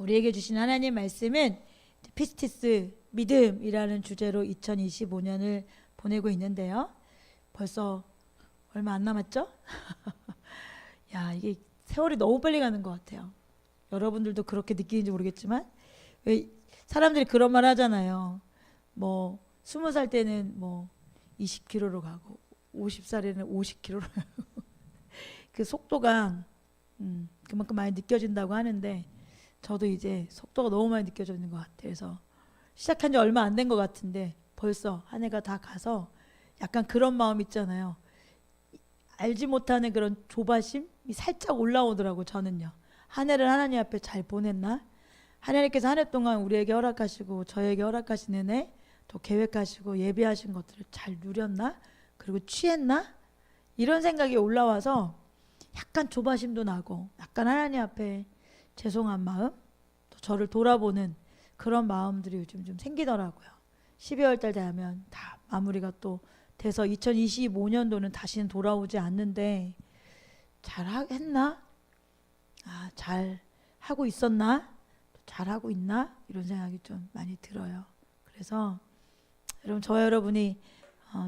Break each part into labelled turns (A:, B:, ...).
A: 우리에게 주신 하나님 말씀은 피스티스 믿음이라는 주제로 2025년을 보내고 있는데요. 벌써 얼마 안 남았죠? 야, 이게 세월이 너무 빨리 가는 것 같아요. 여러분들도 그렇게 느끼는지 모르겠지만 왜 사람들이 그런 말 하잖아요. 뭐 20살 때는 뭐 20km로 가고 50살에는 50km로 그 속도가 그만큼 많이 느껴진다고 하는데 저도 이제 속도가 너무 많이 느껴지는 것 같아요. 그래서 시작한 지 얼마 안 된 것 같은데 벌써 한 해가 다 가서 약간 그런 마음 있잖아요. 알지 못하는 그런 조바심이 살짝 올라오더라고. 저는요. 한 해를 하나님 앞에 잘 보냈나? 하나님께서 한 해 동안 우리에게 허락하시고 저에게 허락하신 은혜 또 계획하시고 예비하신 것들을 잘 누렸나? 그리고 취했나? 이런 생각이 올라와서 약간 조바심도 나고 약간 하나님 앞에 죄송한 마음 또 저를 돌아보는 그런 마음들이 요즘 좀 생기더라고요. 12월 달 되면 다 마무리가 또 돼서 2025년도는 다시는 돌아오지 않는데 잘 했나? 잘 하고 있었나? 잘 하고 있나? 이런 생각이 좀 많이 들어요. 그래서 여러분 저와 여러분이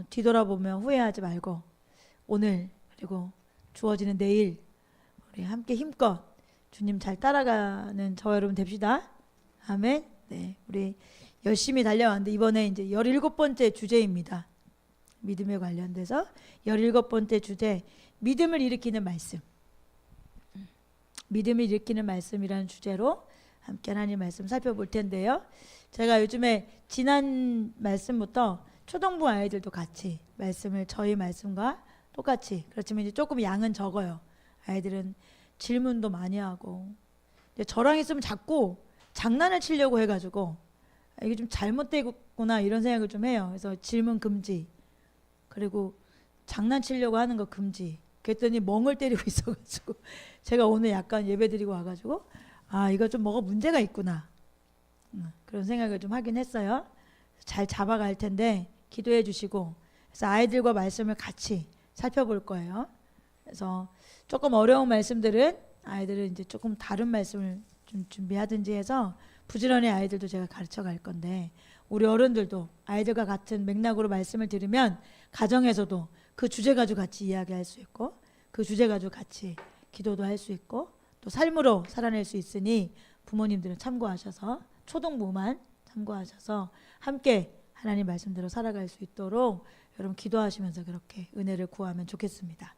A: 뒤돌아보면 후회하지 말고 오늘 그리고 주어지는 내일 우리 함께 힘껏 주님 잘 따라가는 저와 여러분 됩시다. 아멘. 네, 우리 열심히 달려왔는데 이번에 이제 17번째 주제입니다. 믿음에 관련돼서 17번째 주제 믿음을 일으키는 말씀. 믿음을 일으키는 말씀이라는 주제로 함께 하나님 말씀 살펴볼 텐데요. 제가 요즘에 지난 말씀부터 초등부 아이들도 같이 말씀을 저희 말씀과 똑같이 그렇지만 이제 조금 양은 적어요. 아이들은 질문도 많이 하고 저랑 있으면 자꾸 장난을 치려고 해가지고 이게 좀 잘못되구나 이런 생각을 좀 해요. 그래서 질문 금지 그리고 장난치려고 하는 거 금지. 그랬더니 멍을 때리고 있어가지고 제가 오늘 약간 예배드리고 와가지고 이거 좀 뭐가 문제가 있구나 그런 생각을 좀 하긴 했어요. 잘 잡아갈 텐데 기도해 주시고 그래서 아이들과 말씀을 같이 살펴볼 거예요. 그래서 조금 어려운 말씀들은 아이들은 이제 조금 다른 말씀을 좀 준비하든지 해서 부지런히 아이들도 제가 가르쳐 갈 건데 우리 어른들도 아이들과 같은 맥락으로 말씀을 들으면 가정에서도 그 주제 가지고 같이 이야기할 수 있고 그 주제 가지고 같이 기도도 할 수 있고 또 삶으로 살아낼 수 있으니 부모님들은 참고하셔서 초등부만 참고하셔서 함께 하나님 말씀대로 살아갈 수 있도록 여러분 기도하시면서 그렇게 은혜를 구하면 좋겠습니다.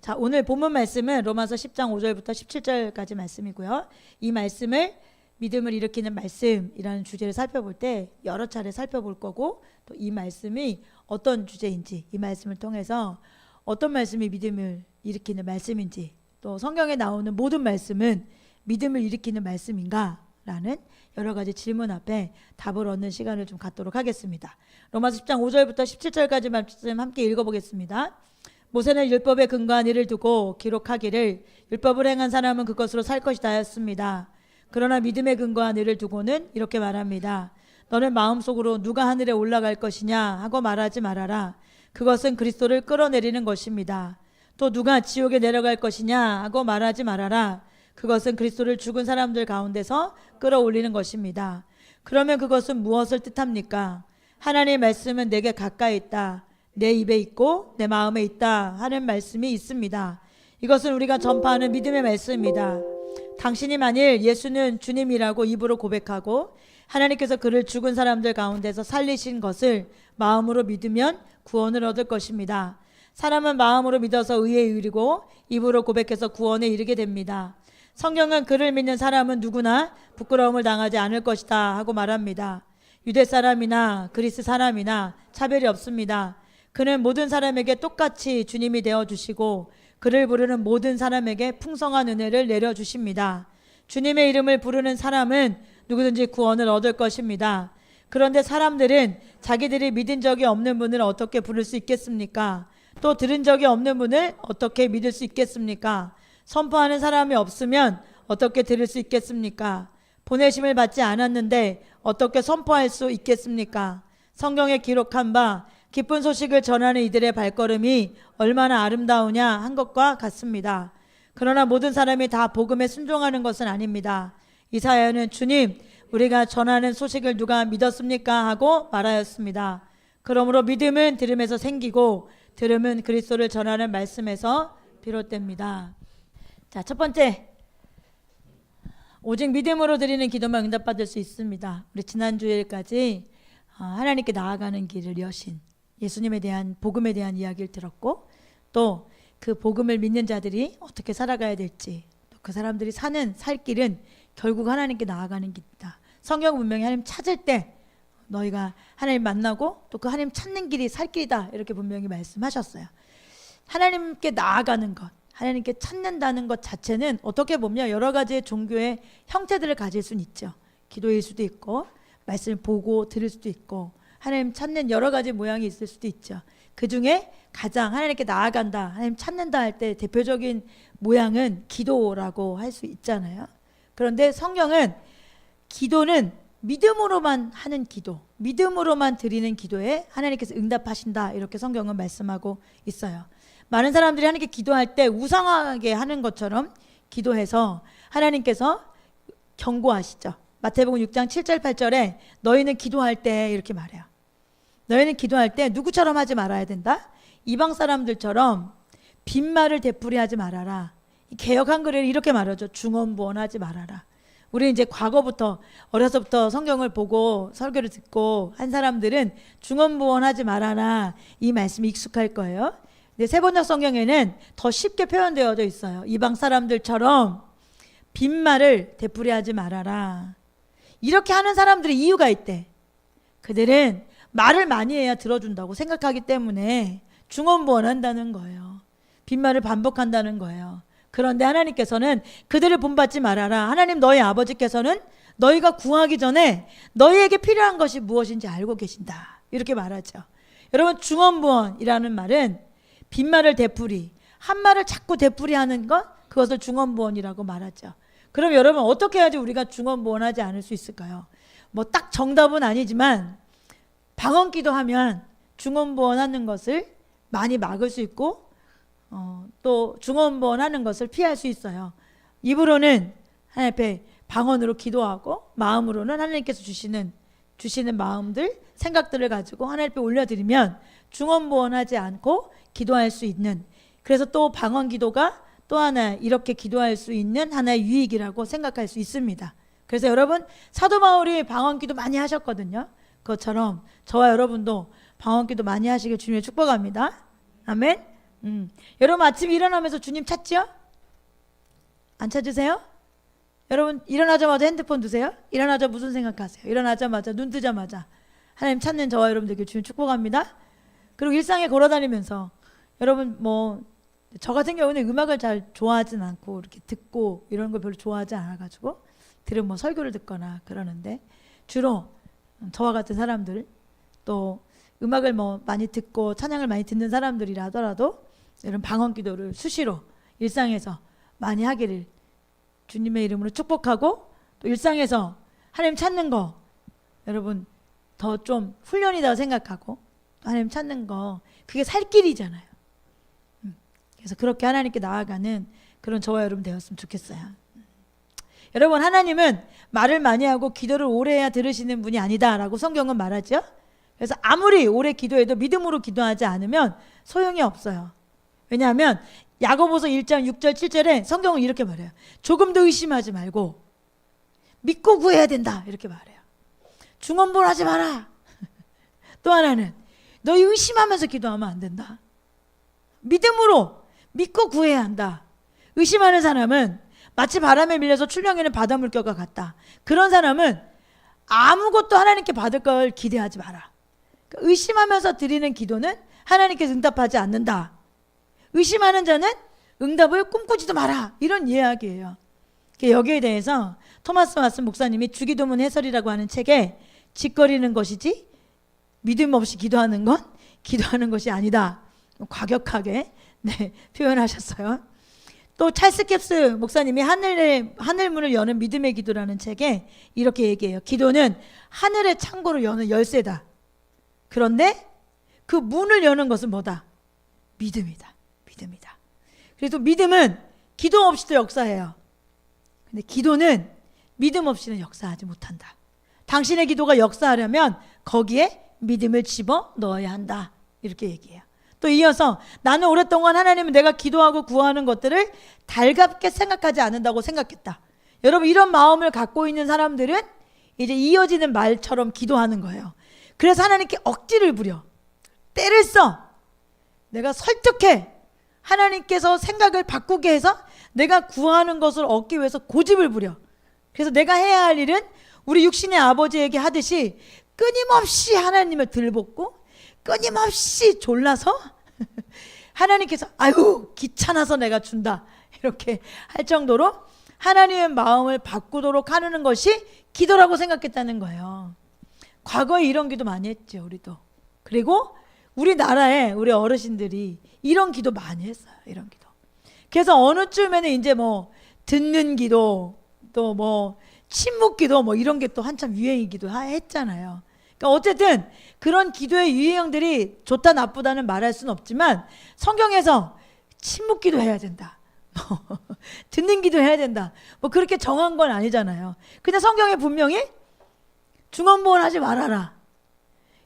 A: 자, 오늘 본문 말씀은 로마서 10장 5절부터 17절까지 말씀이고요. 이 말씀을 믿음을 일으키는 말씀이라는 주제를 살펴볼 때 여러 차례 살펴볼 거고 또 이 말씀이 어떤 주제인지 이 말씀을 통해서 어떤 말씀이 믿음을 일으키는 말씀인지 또 성경에 나오는 모든 말씀은 믿음을 일으키는 말씀인가? 라는 여러 가지 질문 앞에 답을 얻는 시간을 좀 갖도록 하겠습니다. 로마서 10장 5절부터 17절까지 말씀 함께 읽어보겠습니다. 모세는 율법에 근거한 일을 두고 기록하기를 율법을 행한 사람은 그것으로 살 것이다 하였습니다. 그러나 믿음에 근거한 일을 두고는 이렇게 말합니다. 너는 마음속으로 누가 하늘에 올라갈 것이냐 하고 말하지 말아라. 그것은 그리스도를 끌어내리는 것입니다. 또 누가 지옥에 내려갈 것이냐 하고 말하지 말아라. 그것은 그리스도를 죽은 사람들 가운데서 끌어올리는 것입니다. 그러면 그것은 무엇을 뜻합니까? 하나님의 말씀은 내게 가까이 있다. 내 입에 있고 내 마음에 있다 하는 말씀이 있습니다. 이것은 우리가 전파하는 믿음의 말씀입니다. 당신이 만일 예수는 주님이라고 입으로 고백하고 하나님께서 그를 죽은 사람들 가운데서 살리신 것을 마음으로 믿으면 구원을 얻을 것입니다. 사람은 마음으로 믿어서 의에 이르고 입으로 고백해서 구원에 이르게 됩니다. 성경은 그를 믿는 사람은 누구나 부끄러움을 당하지 않을 것이다 하고 말합니다. 유대 사람이나 그리스 사람이나 차별이 없습니다. 그는 모든 사람에게 똑같이 주님이 되어주시고 그를 부르는 모든 사람에게 풍성한 은혜를 내려주십니다. 주님의 이름을 부르는 사람은 누구든지 구원을 얻을 것입니다. 그런데 사람들은 자기들이 믿은 적이 없는 분을 어떻게 부를 수 있겠습니까? 또 들은 적이 없는 분을 어떻게 믿을 수 있겠습니까? 선포하는 사람이 없으면 어떻게 들을 수 있겠습니까? 보내심을 받지 않았는데 어떻게 선포할 수 있겠습니까? 성경에 기록한 바 기쁜 소식을 전하는 이들의 발걸음이 얼마나 아름다우냐 한 것과 같습니다. 그러나 모든 사람이 다 복음에 순종하는 것은 아닙니다. 이사야는 주님, 우리가 전하는 소식을 누가 믿었습니까? 하고 말하였습니다. 그러므로 믿음은 들음에서 생기고 들음은 그리스도를 전하는 말씀에서 비롯됩니다. 자, 첫 번째, 오직 믿음으로 드리는 기도만 응답받을 수 있습니다. 우리 지난 주일까지 하나님께 나아가는 길을 여신 예수님에 대한 복음에 대한 이야기를 들었고, 또 그 복음을 믿는 자들이 어떻게 살아가야 될지, 또 그 사람들이 살 길은 결국 하나님께 나아가는 길이다. 성경 분명히 하나님 찾을 때 너희가 하나님 만나고 또 그 하나님 찾는 길이 살 길이다, 이렇게 분명히 말씀하셨어요. 하나님께 나아가는 것, 하나님께 찾는다는 것 자체는 어떻게 보면 여러 가지의 종교의 형태들을 가질 수는 있죠. 기도일 수도 있고, 말씀을 보고 들을 수도 있고, 하나님 찾는 여러 가지 모양이 있을 수도 있죠. 그 중에 가장 하나님께 나아간다, 하나님 찾는다 할 때 대표적인 모양은 기도라고 할 수 있잖아요. 그런데 성경은 기도는 믿음으로만 하는 기도, 믿음으로만 드리는 기도에 하나님께서 응답하신다, 이렇게 성경은 말씀하고 있어요. 많은 사람들이 하나님께 기도할 때 우상하게 하는 것처럼 기도해서 하나님께서 경고하시죠. 마태복음 6장 7절 8절에 너희는 기도할 때 이렇게 말해요. 너희는 기도할 때 누구처럼 하지 말아야 된다? 이방 사람들처럼 빈말을 되풀이하지 말아라. 개역 한글에 이렇게 말하죠. 중언부언하지 말아라. 우리 이제 과거부터 어려서부터 성경을 보고 설교를 듣고 한 사람들은 중언부언하지 말아라, 이 말씀이 익숙할 거예요. 근데 세번역 성경에는 더 쉽게 표현되어져 있어요. 이방 사람들처럼 빈말을 되풀이하지 말아라. 이렇게 하는 사람들의 이유가 있대. 그들은 말을 많이 해야 들어준다고 생각하기 때문에 중언부언한다는 거예요. 빈말을 반복한다는 거예요. 그런데 하나님께서는 그들을 본받지 말아라. 하나님 너희 아버지께서는 너희가 구하기 전에 너희에게 필요한 것이 무엇인지 알고 계신다, 이렇게 말하죠. 여러분, 중언부언이라는 말은 빈말을 되풀이, 한 말을 자꾸 되풀이하는 것, 그것을 중언부언이라고 말하죠. 그럼 여러분, 어떻게 해야지 우리가 중언부언하지 않을 수 있을까요? 뭐 딱 정답은 아니지만 방언기도 하면 중언부언하는 것을 많이 막을 수 있고, 또 중언부언하는 것을 피할 수 있어요. 입으로는 하나님 앞에 방언으로 기도하고, 마음으로는 하나님께서 주시는 마음들, 생각들을 가지고 하나님 앞에 올려드리면 중언부언하지 않고 기도할 수 있는, 그래서 또 방언 기도가 또 하나 이렇게 기도할 수 있는 하나의 유익이라고 생각할 수 있습니다. 그래서 여러분, 사도 바울이 방언 기도 많이 하셨거든요. 그것처럼 저와 여러분도 방언 기도 많이 하시길 주님의 축복합니다. 아멘. 여러분, 아침 일어나면서 주님 찾죠? 안 찾으세요? 여러분, 일어나자마자 핸드폰 드세요? 일어나자 무슨 생각하세요? 일어나자마자, 눈 뜨자마자 하나님 찾는 저와 여러분들께 주님 축복합니다. 그리고 일상에 걸어다니면서 여러분, 저 같은 경우는 음악을 잘 좋아하진 않고 이렇게 듣고 이런 걸 별로 좋아하지 않아가지고 들으면 설교를 듣거나 그러는데, 주로 저와 같은 사람들, 또 음악을 많이 듣고 찬양을 많이 듣는 사람들이라 하더라도 이런 방언 기도를 수시로 일상에서 많이 하기를 주님의 이름으로 축복하고, 또 일상에서 하나님 찾는 거 여러분 더 좀 훈련이라고 생각하고, 또 하나님 찾는 거 그게 살 길이잖아요. 그래서 그렇게 하나님께 나아가는 그런 저와 여러분 되었으면 좋겠어요. 여러분, 하나님은 말을 많이 하고 기도를 오래 해야 들으시는 분이 아니다라고 성경은 말하죠. 그래서 아무리 오래 기도해도 믿음으로 기도하지 않으면 소용이 없어요. 왜냐하면 야고보서 1장 6절 7절에 성경은 이렇게 말해요. 조금도 의심하지 말고 믿고 구해야 된다, 이렇게 말해요. 중언부언하지 마라. 또 하나는 너희 의심하면서 기도하면 안 된다. 믿음으로 믿고 구해야 한다. 의심하는 사람은 마치 바람에 밀려서 출렁이는 바다 물결과 같다. 그런 사람은 아무것도 하나님께 받을 걸 기대하지 마라. 의심하면서 드리는 기도는 하나님께서 응답하지 않는다. 의심하는 자는 응답을 꿈꾸지도 마라, 이런 이야기예요. 여기에 대해서 토마스 왓슨 목사님이 주기도문 해설이라고 하는 책에 짓거리는 것이지 믿음 없이 기도하는 건 기도하는 것이 아니다, 과격하게 표현하셨어요. 또 찰스 캡스 목사님이 하늘문을 여는 믿음의 기도라는 책에 이렇게 얘기해요. 기도는 하늘의 창고를 여는 열쇠다. 그런데 그 문을 여는 것은 뭐다? 믿음이다. 그래서 믿음은 기도 없이도 역사해요. 근데 기도는 믿음 없이는 역사하지 못한다. 당신의 기도가 역사하려면 거기에 믿음을 집어 넣어야 한다. 이렇게 얘기해요. 또 이어서 나는 오랫동안 하나님은 내가 기도하고 구하는 것들을 달갑게 생각하지 않는다고 생각했다. 여러분, 이런 마음을 갖고 있는 사람들은 이제 이어지는 말처럼 기도하는 거예요. 그래서 하나님께 억지를 부려, 때를 써, 내가 설득해, 하나님께서 생각을 바꾸게 해서 내가 구하는 것을 얻기 위해서 고집을 부려. 그래서 내가 해야 할 일은 우리 육신의 아버지에게 하듯이 끊임없이 하나님을 들볶고 끊임없이 졸라서 하나님께서 아유 귀찮아서 내가 준다 이렇게 할 정도로 하나님의 마음을 바꾸도록 하는 것이 기도라고 생각했다는 거예요. 과거에 이런 기도 많이 했죠, 우리도. 그리고 우리나라에 우리 어르신들이 이런 기도 많이 했어요. 이런 기도. 그래서 어느 쯤에는 이제 뭐 듣는 기도, 또 뭐 침묵 기도, 뭐 이런 게 또 한참 유행이기도 했잖아요. 그러니까 어쨌든 그런 기도의 유형들이 좋다 나쁘다는 말할 수는 없지만 성경에서 침묵 기도 해야 된다, 뭐 듣는 기도 해야 된다, 뭐 그렇게 정한 건 아니잖아요. 근데 성경에 분명히 중언부언하지 말아라,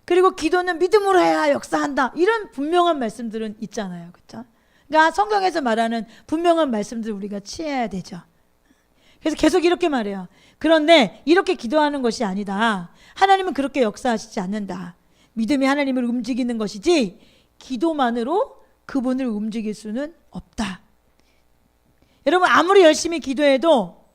A: 그리고 기도는 믿음으로 해야 역사한다, 이런 분명한 말씀들은 있잖아요. 그렇죠? 그러니까 성경에서 말하는 분명한 말씀들 우리가 취해야 되죠. 그래서 계속 이렇게 말해요. 그런데 이렇게 기도하는 것이 아니다. 하나님은 그렇게 역사하시지 않는다. 믿음이 하나님을 움직이는 것이지 기도만으로 그분을 움직일 수는 없다. 여러분, 아무리 열심히 기도해도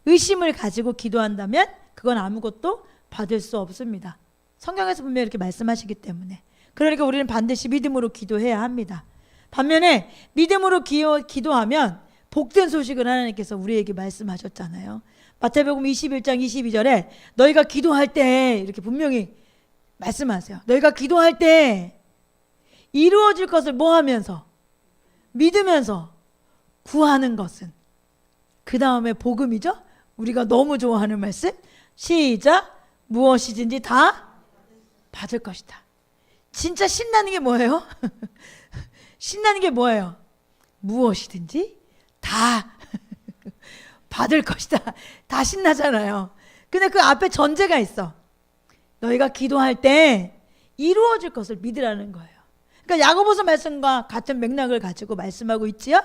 A: 의심을 가지고 기도한다면 그건 아무것도 받을 수 없습니다. 성경에서 분명히 이렇게 말씀하시기 때문에. 그러니까 우리는 반드시 믿음으로 기도해야 합니다. 반면에 믿음으로 기도하면 복된 소식을 하나님께서 우리에게 말씀하셨잖아요. 마태복음 21장 22절에 너희가 기도할 때 이렇게 분명히 말씀하세요. 너희가 기도할 때 이루어질 것을 뭐 하면서? 믿으면서 구하는 것은. 그 다음에 복음이죠. 우리가 너무 좋아하는 말씀. 시작. 무엇이든지 다 받을 것이다. 진짜 신나는 게 뭐예요? 신나는 게 뭐예요? 무엇이든지 다 받을 것이다. 다 신나잖아요. 근데 그 앞에 전제가 있어. 너희가 기도할 때 이루어질 것을 믿으라는 거예요. 그러니까 야고보서 말씀과 같은 맥락을 가지고 말씀하고 있지요.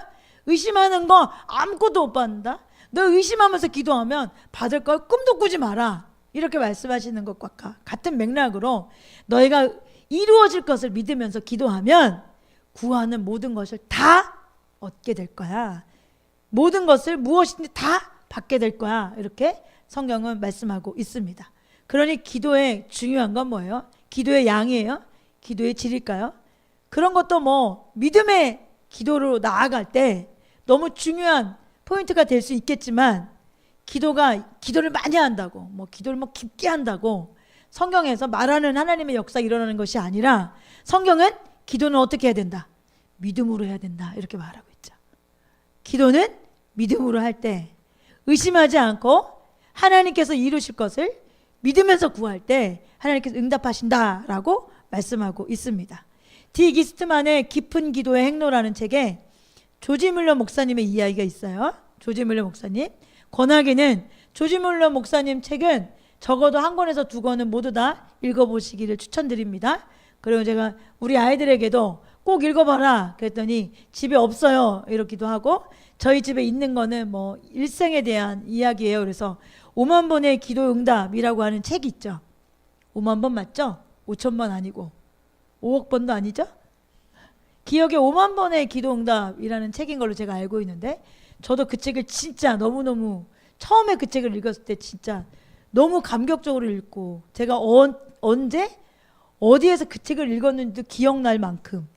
A: 의심하는 거 아무것도 못 받는다. 너 의심하면서 기도하면 받을 걸 꿈도 꾸지 마라. 이렇게 말씀하시는 것과 같은 맥락으로 너희가 이루어질 것을 믿으면서 기도하면 구하는 모든 것을 다 얻게 될 거야. 모든 것을 무엇이든지 다 받게 될 거야. 이렇게 성경은 말씀하고 있습니다. 그러니 기도의 중요한 건 뭐예요? 기도의 양이에요? 기도의 질일까요? 그런 것도 뭐 믿음의 기도로 나아갈 때 너무 중요한 포인트가 될 수 있겠지만, 기도를 많이 한다고, 뭐 기도를 뭐 깊게 한다고 성경에서 말하는 하나님의 역사가 일어나는 것이 아니라, 성경은 기도는 어떻게 해야 된다? 믿음으로 해야 된다. 이렇게 말하고 있죠. 기도는 믿음으로 할 때, 의심하지 않고 하나님께서 이루실 것을 믿으면서 구할 때 하나님께서 응답하신다라고 말씀하고 있습니다. 디 기스트만의 깊은 기도의 행로라는 책에 조지 뮬러 목사님의 이야기가 있어요. 조지 뮬러 목사님. 권하기는 조지 뮬러 목사님 책은 적어도 한 권에서 두 권은 모두 다 읽어보시기를 추천드립니다. 그리고 제가 우리 아이들에게도 꼭 읽어봐라 그랬더니 집에 없어요 이러기도 하고, 저희 집에 있는 거는 뭐 일생에 대한 이야기예요. 그래서 5만 번의 기도 응답이라고 하는 책이 있죠. 5만 번 맞죠? 5천 번 아니고 5억 번도 아니죠? 기억에 5만 번의 기도 응답이라는 책인 걸로 제가 알고 있는데, 저도 그 책을 진짜 너무너무 처음에 그 책을 읽었을 때 진짜 너무 감격적으로 읽고, 제가 언제 어디에서 그 책을 읽었는지도 기억날 만큼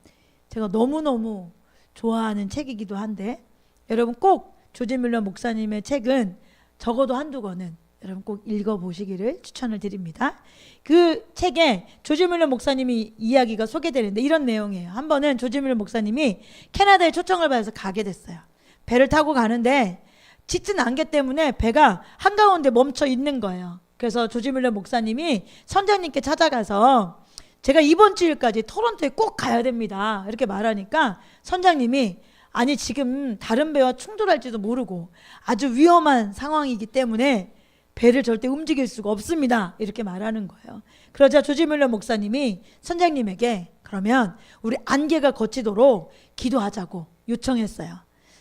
A: 제가 너무너무 좋아하는 책이기도 한데, 여러분 꼭 조지 뮬러 목사님의 책은 적어도 한두 권은 여러분 꼭 읽어보시기를 추천을 드립니다. 그 책에 조지 뮬러 목사님이 이야기가 소개되는데 이런 내용이에요. 한 번은 조지 뮬러 목사님이 캐나다에 초청을 받아서 가게 됐어요. 배를 타고 가는데 짙은 안개 때문에 배가 한가운데 멈춰 있는 거예요. 그래서 조지 뮬러 목사님이 선장님께 찾아가서 제가 이번 주일까지 토론토에 꼭 가야 됩니다 이렇게 말하니까, 선장님이 아니 지금 다른 배와 충돌할지도 모르고 아주 위험한 상황이기 때문에 배를 절대 움직일 수가 없습니다. 이렇게 말하는 거예요. 그러자 조지 뮬러 목사님이 선장님에게 그러면 우리 안개가 걷히도록 기도하자고 요청했어요.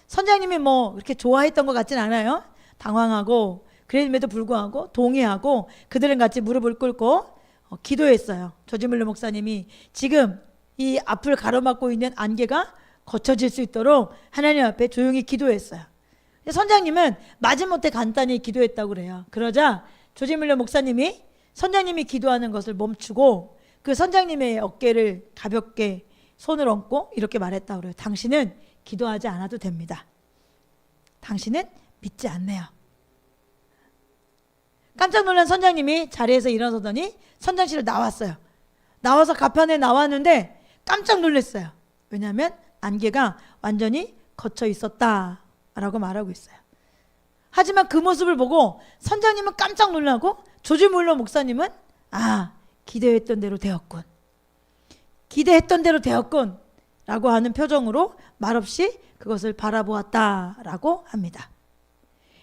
A: 선장님이 뭐 그렇게 좋아했던 것 같진 않아요. 당황하고 그럼에도 불구하고 동의하고 그들은 같이 무릎을 꿇고 기도했어요. 조지 뮬러 목사님이 지금 이 앞을 가로막고 있는 안개가 거쳐질 수 있도록 하나님 앞에 조용히 기도했어요. 선장님은 마지못해 간단히 기도했다고 그래요. 그러자 조지 뮬러 목사님이 선장님이 기도하는 것을 멈추고 그 선장님의 어깨를 가볍게 손을 얹고 이렇게 말했다고 그래요. 당신은 기도하지 않아도 됩니다. 당신은 믿지 않네요. 깜짝 놀란 선장님이 자리에서 일어서더니 선장실을 나왔어요. 나와서 가판에 나왔는데 깜짝 놀랐어요. 왜냐하면 안개가 완전히 걷혀 있었다라고 말하고 있어요. 하지만 그 모습을 보고 선장님은 깜짝 놀라고 조지 뮬러 목사님은 기대했던 대로 되었군. 기대했던 대로 되었군 라고 하는 표정으로 말없이 그것을 바라보았다라고 합니다.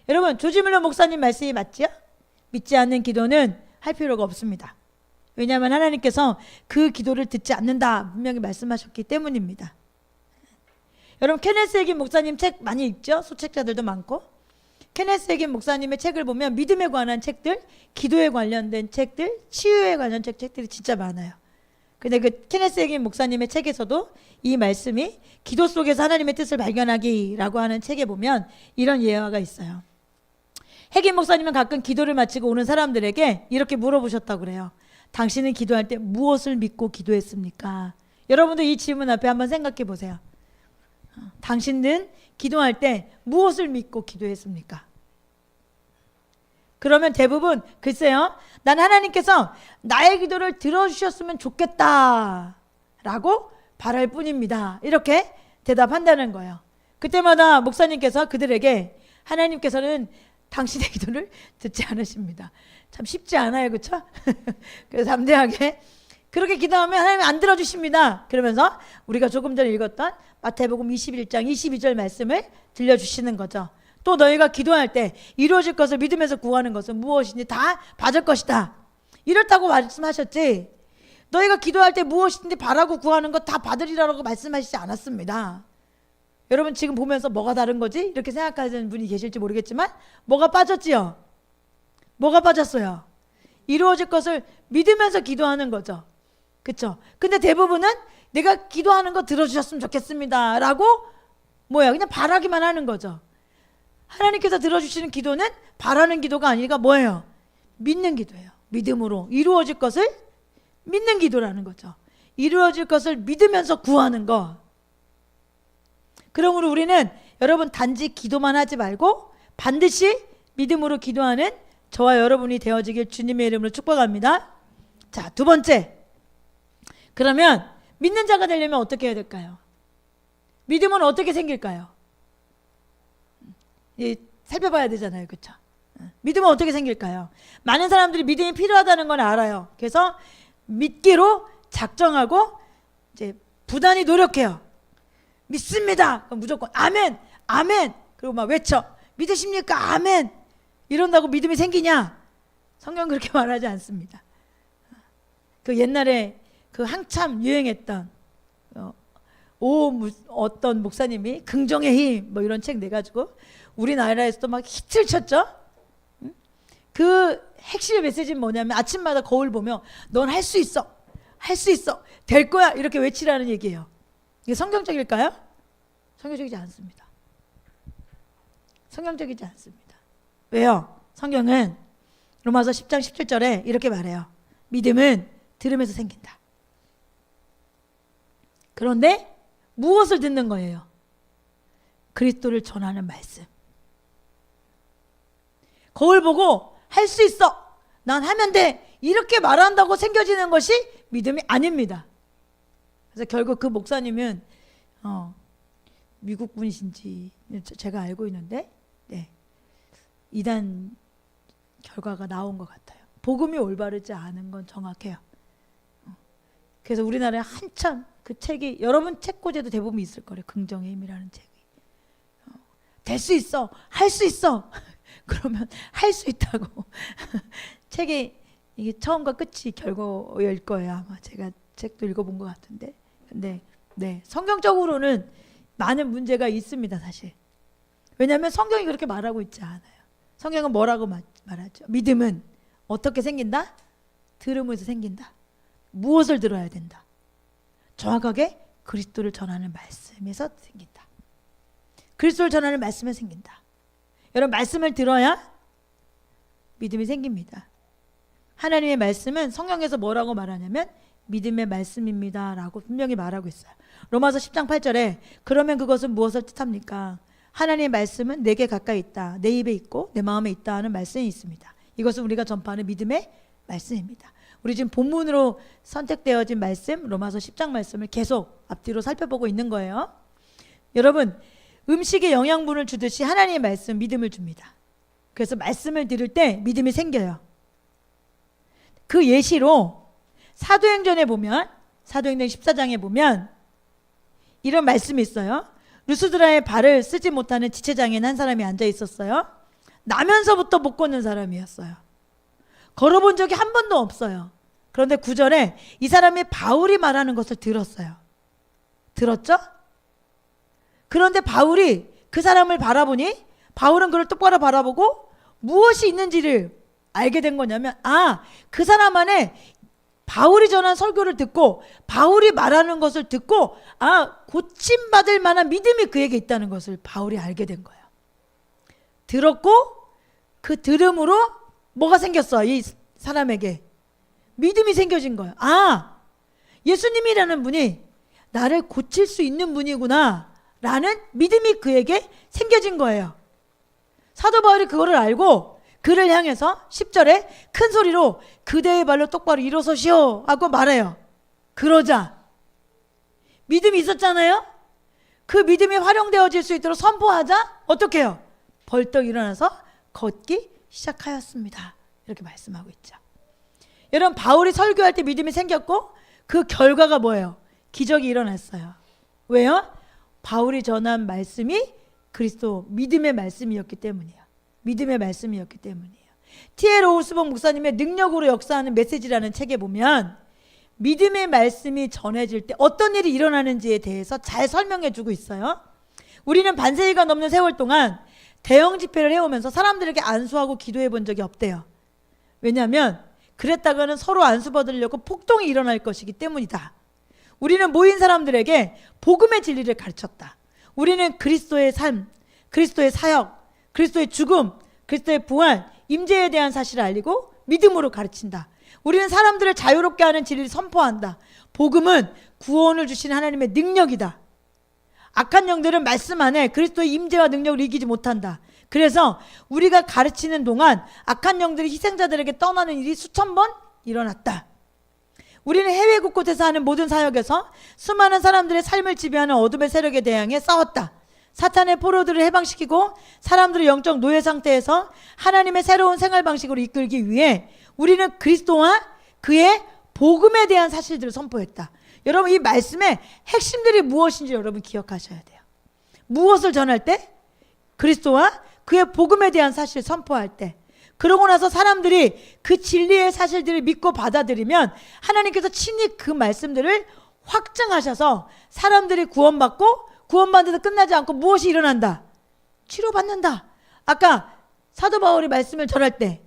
A: 여러분, 조지 뮬러 목사님 말씀이 맞지요? 믿지 않는 기도는 할 필요가 없습니다. 왜냐하면 하나님께서 그 기도를 듣지 않는다 분명히 말씀하셨기 때문입니다. 여러분, 케네스 해긴 목사님 책 많이 읽죠? 소책자들도 많고. 케네스 해긴 목사님의 책을 보면 믿음에 관한 책들, 기도에 관련된 책들, 치유에 관련 책들이 진짜 많아요. 근데 그 케네스 해긴 목사님의 책에서도 이 말씀이 기도 속에서 하나님의 뜻을 발견하기라고 하는 책에 보면 이런 예화가 있어요. 해긴 목사님은 가끔 기도를 마치고 오는 사람들에게 이렇게 물어보셨다고 그래요. 당신은 기도할 때 무엇을 믿고 기도했습니까? 여러분도 이 질문 앞에 한번 생각해 보세요. 당신은 기도할 때 무엇을 믿고 기도했습니까? 그러면 대부분 글쎄요, 난 하나님께서 나의 기도를 들어주셨으면 좋겠다 라고 바랄 뿐입니다. 이렇게 대답한다는 거예요. 그때마다 목사님께서 그들에게 하나님께서는 당신의 기도를 듣지 않으십니다. 참 쉽지 않아요, 그렇죠? 그래서 담대하게 그렇게 기도하면 하나님이 안 들어주십니다. 그러면서 우리가 조금 전에 읽었던 마태복음 21장 22절 말씀을 들려주시는 거죠. 또 너희가 기도할 때 이루어질 것을 믿으면서 구하는 것은 무엇이니 다 받을 것이다. 이렇다고 말씀하셨지, 너희가 기도할 때 무엇이든지 바라고 구하는 것 다 받으리라고 말씀하시지 않았습니다. 여러분 지금 보면서 뭐가 다른 거지? 이렇게 생각하시는 분이 계실지 모르겠지만 뭐가 빠졌지요? 뭐가 빠졌어요? 이루어질 것을 믿으면서 기도하는 거죠. 그렇죠? 근데 대부분은 내가 기도하는 거 들어주셨으면 좋겠습니다 라고 그냥 바라기만 하는 거죠. 하나님께서 들어주시는 기도는 바라는 기도가 아니라 뭐예요? 믿는 기도예요. 믿음으로 이루어질 것을 믿는 기도라는 거죠. 이루어질 것을 믿으면서 구하는 거. 그러므로 우리는 여러분 단지 기도만 하지 말고 반드시 믿음으로 기도하는 저와 여러분이 되어지길 주님의 이름으로 축복합니다. 자, 두 번째. 그러면 믿는 자가 되려면 어떻게 해야 될까요? 믿음은 어떻게 생길까요? 살펴봐야 되잖아요. 그렇죠? 믿음은 어떻게 생길까요? 많은 사람들이 믿음이 필요하다는 건 알아요. 그래서 믿기로 작정하고 이제 부단히 노력해요. 믿습니다. 그럼 무조건 아멘, 아멘. 그리고 막 외쳐. 믿으십니까? 아멘. 이런다고 믿음이 생기냐? 성경 그렇게 말하지 않습니다. 그 옛날에 그 한참 유행했던 어떤 목사님이 긍정의 힘 이런 책 내가지고 우리나라에서도 막 히트를 쳤죠. 그 핵심 메시지는 뭐냐면 아침마다 거울 보며 넌 할 수 있어, 할 수 있어, 될 거야 이렇게 외치라는 얘기예요. 이게 성경적일까요? 성경적이지 않습니다. 성경적이지 않습니다. 왜요? 성경은 로마서 10장 17절에 이렇게 말해요. 믿음은 들으면서 생긴다. 그런데 무엇을 듣는 거예요? 그리스도를 전하는 말씀. 거울 보고 할 수 있어, 난 하면 돼 이렇게 말한다고 생겨지는 것이 믿음이 아닙니다. 그래서 결국 그 목사님은 미국 분이신지 제가 알고 있는데 이단 결과가 나온 것 같아요. 복음이 올바르지 않은 건 정확해요. 그래서 우리나라에 한참 그 책이, 여러분 책꽂이에도 대부분 있을 거래요. 긍정의 힘이라는 책이. 될 수 있어, 할 수 있어 그러면 할 수 있다고. 책이 이게 처음과 끝이 결과일 거예요. 아마 제가 책도 읽어본 것 같은데. 근데 네, 성경적으로는 많은 문제가 있습니다, 사실. 왜냐하면 성경이 그렇게 말하고 있지 않아요. 성경은 뭐라고 말하죠? 믿음은 어떻게 생긴다? 들음에서 생긴다. 무엇을 들어야 된다? 정확하게 그리스도를 전하는 말씀에서 생긴다. 그리스도를 전하는 말씀에 생긴다. 여러분, 말씀을 들어야 믿음이 생깁니다. 하나님의 말씀은 성경에서 뭐라고 말하냐면 믿음의 말씀입니다 라고 분명히 말하고 있어요. 로마서 10장 8절에 그러면 그것은 무엇을 뜻합니까? 하나님의 말씀은 내게 가까이 있다. 내 입에 있고 내 마음에 있다 하는 말씀이 있습니다. 이것은 우리가 전파하는 믿음의 말씀입니다. 우리 지금 본문으로 선택되어진 말씀, 로마서 10장 말씀을 계속 앞뒤로 살펴보고 있는 거예요. 여러분, 음식에 영양분을 주듯이 하나님의 말씀, 믿음을 줍니다. 그래서 말씀을 들을 때 믿음이 생겨요. 그 예시로 사도행전에 보면, 사도행전 14장에 보면 이런 말씀이 있어요. 루스드라의 발을 쓰지 못하는 지체장애인 한 사람이 앉아 있었어요. 나면서부터 못 걷는 사람이었어요. 걸어본 적이 한 번도 없어요. 그런데 9절에 이 사람이 바울이 말하는 것을 들었어요. 들었죠? 그런데 바울이 그 사람을 바라보니 바울은 그를 똑바로 바라보고 무엇이 있는지를 알게 된 거냐면, 그 사람 안에 바울이 전한 설교를 듣고 바울이 말하는 것을 듣고 고침받을 만한 믿음이 그에게 있다는 것을 바울이 알게 된 거예요. 들었고 그 들음으로 뭐가 생겼어? 이 사람에게 믿음이 생겨진 거예요. 예수님이라는 분이 나를 고칠 수 있는 분이구나 라는 믿음이 그에게 생겨진 거예요. 사도 바울이 그거를 알고 그를 향해서 10절에 큰 소리로 그대의 발로 똑바로 일어서시오 하고 말해요. 그러자 믿음이 있었잖아요. 그 믿음이 활용되어질 수 있도록 선포하자 어떻게 해요? 벌떡 일어나서 걷기 시작하였습니다. 이렇게 말씀하고 있죠. 여러분, 바울이 설교할 때 믿음이 생겼고 그 결과가 뭐예요? 기적이 일어났어요. 왜요? 바울이 전한 말씀이 그리스도 믿음의 말씀이었기 때문이에요. 믿음의 말씀이었기 때문이에요. T.L. 오스본 목사님의 능력으로 역사하는 메시지라는 책에 보면 믿음의 말씀이 전해질 때 어떤 일이 일어나는지에 대해서 잘 설명해 주고 있어요. 우리는 반세기가 넘는 세월 동안 대형 집회를 해오면서 사람들에게 안수하고 기도해 본 적이 없대요. 왜냐하면 그랬다가는 서로 안수 받으려고 폭동이 일어날 것이기 때문이다. 우리는 모인 사람들에게 복음의 진리를 가르쳤다. 우리는 그리스도의 삶, 그리스도의 사역, 그리스도의 죽음, 그리스도의 부활, 임재에 대한 사실을 알리고 믿음으로 가르친다. 우리는 사람들을 자유롭게 하는 진리를 선포한다. 복음은 구원을 주신 하나님의 능력이다. 악한 영들은 말씀 안에 그리스도의 임재와 능력을 이기지 못한다. 그래서 우리가 가르치는 동안 악한 영들이 희생자들에게 떠나는 일이 수천 번 일어났다. 우리는 해외 곳곳에서 하는 모든 사역에서 수많은 사람들의 삶을 지배하는 어둠의 세력에 대항해 싸웠다. 사탄의 포로들을 해방시키고 사람들을 영적 노예 상태에서 하나님의 새로운 생활 방식으로 이끌기 위해 우리는 그리스도와 그의 복음에 대한 사실들을 선포했다. 여러분, 이 말씀의 핵심들이 무엇인지 여러분 기억하셔야 돼요. 무엇을 전할 때? 그리스도와 그의 복음에 대한 사실을 선포할 때. 그러고 나서 사람들이 그 진리의 사실들을 믿고 받아들이면 하나님께서 친히 그 말씀들을 확증하셔서 사람들이 구원받고 구원받아도 끝나지 않고 무엇이 일어난다? 치료받는다. 아까 사도 바울이 말씀을 전할 때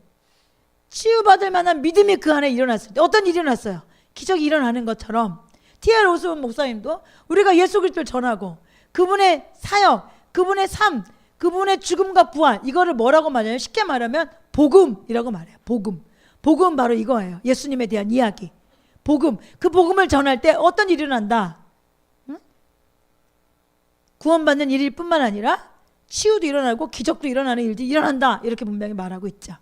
A: 치유받을 만한 믿음이 그 안에 일어났을 때 어떤 일이 일어났어요? 기적이 일어나는 것처럼 T.L. 오스본 목사님도 우리가 예수 그리스도를 전하고 그분의 사역, 그분의 삶, 그분의 죽음과 부활, 이거를 뭐라고 말해요? 쉽게 말하면 복음이라고 말해요. 복음. 복음 바로 이거예요. 예수님에 대한 이야기. 복음. 그 복음을 전할 때 어떤 일이 일어난다? 구원받는 일일 뿐만 아니라 치유도 일어나고 기적도 일어나는 일들이 일어난다. 이렇게 분명히 말하고 있죠.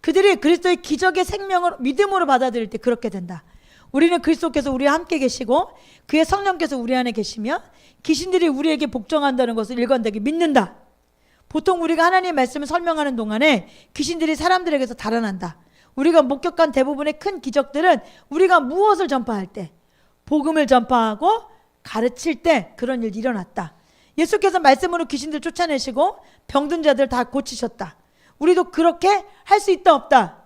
A: 그들이 그리스도의 기적의 생명을 믿음으로 받아들일 때 그렇게 된다. 우리는 그리스도께서 우리와 함께 계시고 그의 성령께서 우리 안에 계시며 귀신들이 우리에게 복종한다는 것을 일관되게 믿는다. 보통 우리가 하나님의 말씀을 설명하는 동안에 귀신들이 사람들에게서 달아난다. 우리가 목격한 대부분의 큰 기적들은 우리가 무엇을 전파할 때? 복음을 전파하고 가르칠 때 그런 일이 일어났다. 예수께서 말씀으로 귀신들 쫓아내시고 병든 자들 다 고치셨다. 우리도 그렇게 할 수 있다 없다?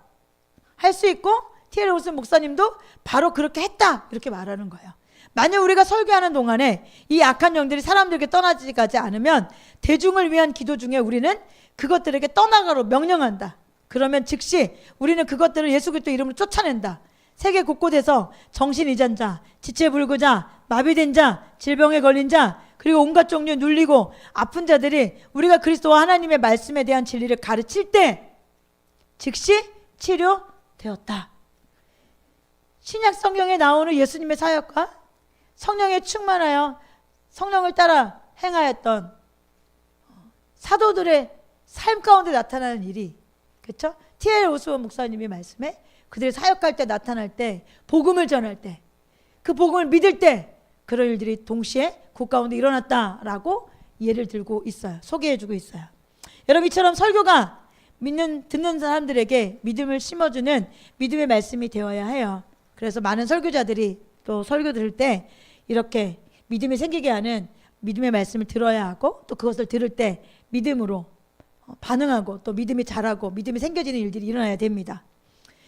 A: 할 수 있고 T.L. 올슨 목사님도 바로 그렇게 했다 이렇게 말하는 거예요. 만약 우리가 설교하는 동안에 이 악한 영들이 사람들에게 떠나가지 않으면 대중을 위한 기도 중에 우리는 그것들에게 떠나가로 명령한다. 그러면 즉시 우리는 그것들을 예수 그리스도 이름으로 쫓아낸다. 세계 곳곳에서 정신이전 자, 지체불구자, 마비된 자, 질병에 걸린 자, 그리고 온갖 종류 눌리고 아픈 자들이 우리가 그리스도와 하나님의 말씀에 대한 진리를 가르칠 때 즉시 치료되었다. 신약 성경에 나오는 예수님의 사역과 성령에 충만하여 성령을 따라 행하였던 사도들의 삶 가운데 나타나는 일이, 그렇죠? T.L. 올슨 목사님이 말씀에 그들이 사역할 때, 나타날 때, 복음을 전할 때, 그 복음을 믿을 때 그런 일들이 동시에 그 가운데 일어났다라고 예를 들고 있어요. 소개해주고 있어요. 여러분, 이처럼 설교가 듣는 사람들에게 믿음을 심어주는 믿음의 말씀이 되어야 해요. 그래서 많은 설교자들이 또 설교 들을 때 이렇게 믿음이 생기게 하는 믿음의 말씀을 들어야 하고, 또 그것을 들을 때 믿음으로 반응하고 또 믿음이 자라고 믿음이 생겨지는 일들이 일어나야 됩니다.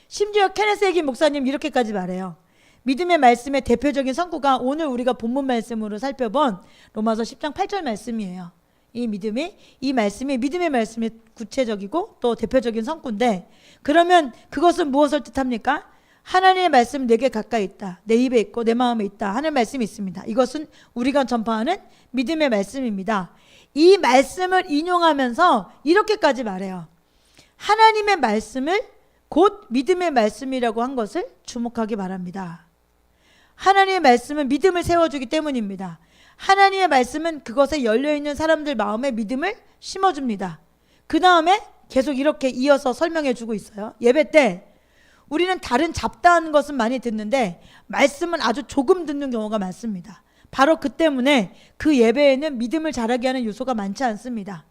A: 심지어 케네스 해긴 목사님 이렇게까지 말해요. 믿음의 말씀의 대표적인 선구가 오늘 우리가 본문 말씀으로 살펴본 로마서 10장 8절 말씀이에요. 이 말씀이 믿음의 말씀의 구체적이고 또 대표적인 선구인데, 그러면 그것은 무엇을 뜻합니까? 하나님의 말씀 내게 가까이 있다, 내 입에 있고 내 마음에 있다 하는 말씀이 있습니다. 이것은 우리가 전파하는 믿음의 말씀입니다. 이 말씀을 인용하면서 이렇게까지 말해요. 하나님의 말씀을 곧 믿음의 말씀이라고 한 것을 주목하기 바랍니다. 하나님의 말씀은 믿음을 세워주기 때문입니다. 하나님의 말씀은 그것에 열려있는 사람들 마음에 믿음을 심어줍니다. 그 다음에 계속 이렇게 이어서 설명해주고 있어요. 예배 때 우리는 다른 잡다한 것은 많이 듣는데 말씀은 아주 조금 듣는 경우가 많습니다. 바로 그 때문에 그 예배에는 믿음을 자라게 하는 요소가 많지 않습니다.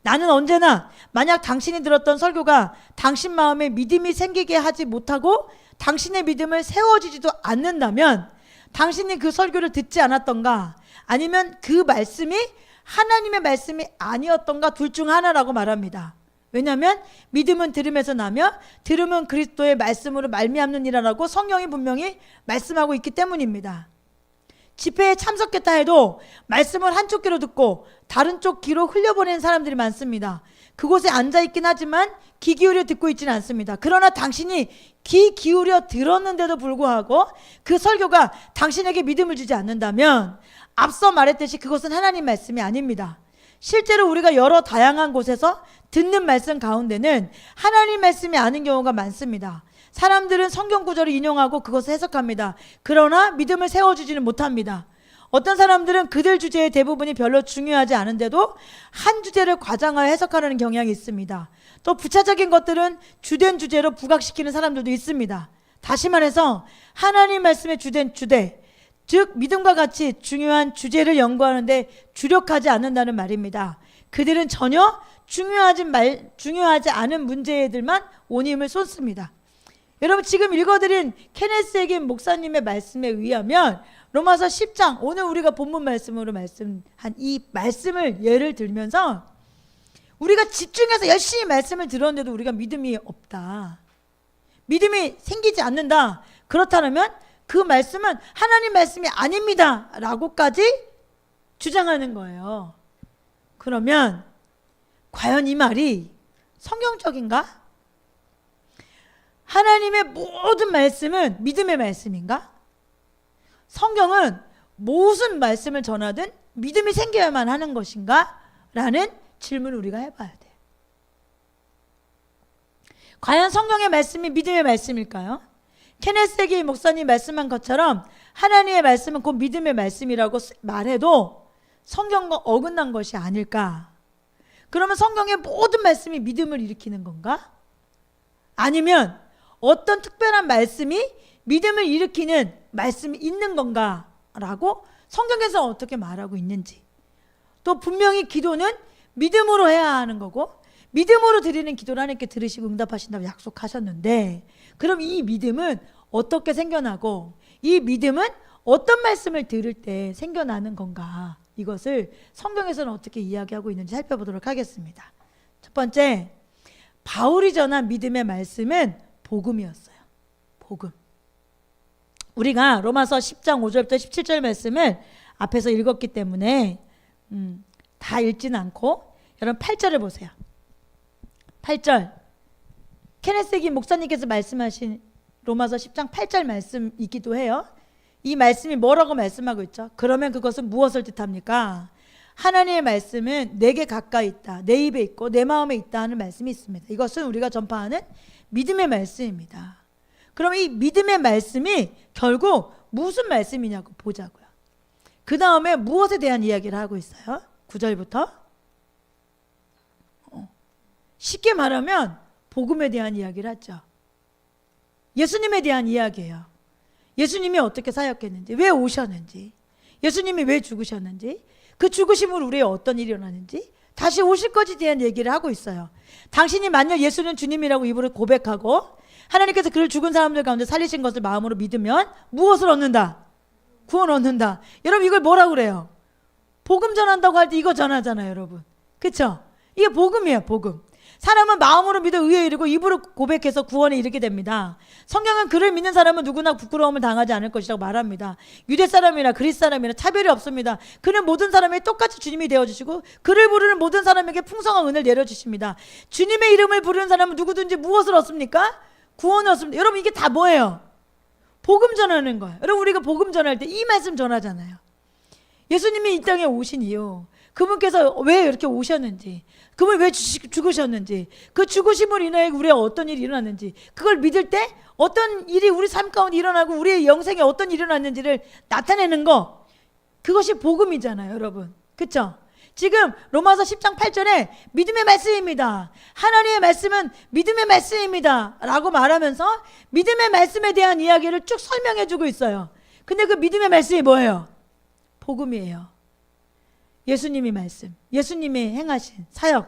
A: 나는 언제나 만약 당신이 들었던 설교가 당신 마음에 믿음이 생기게 하지 못하고 당신의 믿음을 세워주지도 않는다면 당신이 그 설교를 듣지 않았던가, 아니면 그 말씀이 하나님의 말씀이 아니었던가, 둘 중 하나라고 말합니다. 왜냐하면 믿음은 들음에서 나며 들음은 그리스도의 말씀으로 말미암느니라라고 성경이 분명히 말씀하고 있기 때문입니다. 집회에 참석했다 해도 말씀을 한쪽 귀로 듣고 다른 쪽 귀로 흘려보내는 사람들이 많습니다. 그곳에 앉아있긴 하지만 귀 기울여 듣고 있지는 않습니다. 그러나 당신이 귀 기울여 들었는데도 불구하고 그 설교가 당신에게 믿음을 주지 않는다면 앞서 말했듯이 그것은 하나님 말씀이 아닙니다. 실제로 우리가 여러 다양한 곳에서 듣는 말씀 가운데는 하나님 말씀이 아닌 경우가 많습니다. 사람들은 성경 구절을 인용하고 그것을 해석합니다. 그러나 믿음을 세워주지는 못합니다. 어떤 사람들은 그들 주제의 대부분이 별로 중요하지 않은데도 한 주제를 과장하여 해석하려는 경향이 있습니다. 또 부차적인 것들은 주된 주제로 부각시키는 사람들도 있습니다. 다시 말해서 하나님 말씀의 주된 주제, 즉 믿음과 같이 중요한 주제를 연구하는데 주력하지 않는다는 말입니다. 그들은 전혀 중요하지 않은 문제들만 온 힘을 쏟습니다. 여러분, 지금 읽어드린 케네스 해긴 목사님의 말씀에 의하면 로마서 10장, 오늘 우리가 본문 말씀으로 말씀한 이 말씀을 예를 들면서 우리가 집중해서 열심히 말씀을 들었는데도 우리가 믿음이 없다, 믿음이 생기지 않는다, 그렇다면 그 말씀은 하나님 말씀이 아닙니다 라고까지 주장하는 거예요. 그러면 과연 이 말이 성경적인가? 하나님의 모든 말씀은 믿음의 말씀인가? 성경은 무슨 말씀을 전하든 믿음이 생겨야만 하는 것인가? 라는 질문을 우리가 해봐야 돼요. 과연 성경의 말씀이 믿음의 말씀일까요? 케네스 해긴 목사님 말씀한 것처럼 하나님의 말씀은 곧 믿음의 말씀이라고 말해도 성경과 어긋난 것이 아닐까? 그러면 성경의 모든 말씀이 믿음을 일으키는 건가? 아니면 어떤 특별한 말씀이 믿음을 일으키는 말씀이 있는 건가? 라고 성경에서 어떻게 말하고 있는지, 또 분명히 기도는 믿음으로 해야 하는 거고 믿음으로 드리는 기도를 하나님께 들으시고 응답하신다고 약속하셨는데, 그럼 이 믿음은 어떻게 생겨나고 이 믿음은 어떤 말씀을 들을 때 생겨나는 건가? 이것을 성경에서는 어떻게 이야기하고 있는지 살펴보도록 하겠습니다. 첫 번째, 바울이 전한 믿음의 말씀은 복음이었어요. 복음. 우리가 로마서 10장 5절부터 17절 말씀을 앞에서 읽었기 때문에 다 읽지는 않고 여러분 8절을 보세요. 8절 케네스기 목사님께서 말씀하신 로마서 10장 8절 말씀이기도 해요. 이 말씀이 뭐라고 말씀하고 있죠? 그러면 그것은 무엇을 뜻합니까? 하나님의 말씀은 내게 가까이 있다, 내 입에 있고 내 마음에 있다 하는 말씀이 있습니다. 이것은 우리가 전파하는 믿음의 말씀입니다. 그럼 이 믿음의 말씀이 결국 무슨 말씀이냐고 보자고요. 그 다음에 무엇에 대한 이야기를 하고 있어요? 9절부터 쉽게 말하면 복음에 대한 이야기를 하죠. 예수님에 대한 이야기예요. 예수님이 어떻게 사역했는지, 왜 오셨는지, 예수님이 왜 죽으셨는지, 그 죽으심으로 우리의 어떤 일이 일어나는지, 다시 오실 것에 대한 얘기를 하고 있어요. 당신이 만약 예수는 주님이라고 입으로 고백하고 하나님께서 그를 죽은 사람들 가운데 살리신 것을 마음으로 믿으면 무엇을 얻는다? 구원 얻는다. 여러분 이걸 뭐라고 그래요? 복음 전한다고 할 때 이거 전하잖아요, 여러분. 그렇죠? 이게 복음이에요, 복음. 사람은 마음으로 믿어 의에 이르고 입으로 고백해서 구원에 이르게 됩니다. 성경은 그를 믿는 사람은 누구나 부끄러움을 당하지 않을 것이라고 말합니다. 유대 사람이나 그리스 사람이나 차별이 없습니다. 그는 모든 사람에게 똑같이 주님이 되어주시고 그를 부르는 모든 사람에게 풍성한 은혜를 내려주십니다. 주님의 이름을 부르는 사람은 누구든지 무엇을 얻습니까? 구원을 얻습니다. 여러분 이게 다 뭐예요? 복음 전하는 거예요. 여러분 우리가 복음 전할 때 이 말씀 전하잖아요. 예수님이 이 땅에 오신 이유, 그분께서 왜 이렇게 오셨는지, 그분이 왜 죽으셨는지, 그 죽으심으로 인하여 우리의 어떤 일이 일어났는지, 그걸 믿을 때 어떤 일이 우리 삶 가운데 일어나고 우리의 영생에 어떤 일이 일어났는지를 나타내는 거, 그것이 복음이잖아요, 여러분. 그렇죠? 지금 로마서 10장 8절에 믿음의 말씀입니다, 하나님의 말씀은 믿음의 말씀입니다 라고 말하면서 믿음의 말씀에 대한 이야기를 쭉 설명해 주고 있어요. 근데 그 믿음의 말씀이 뭐예요? 복음이에요. 예수님이 말씀, 예수님이 행하신 사역,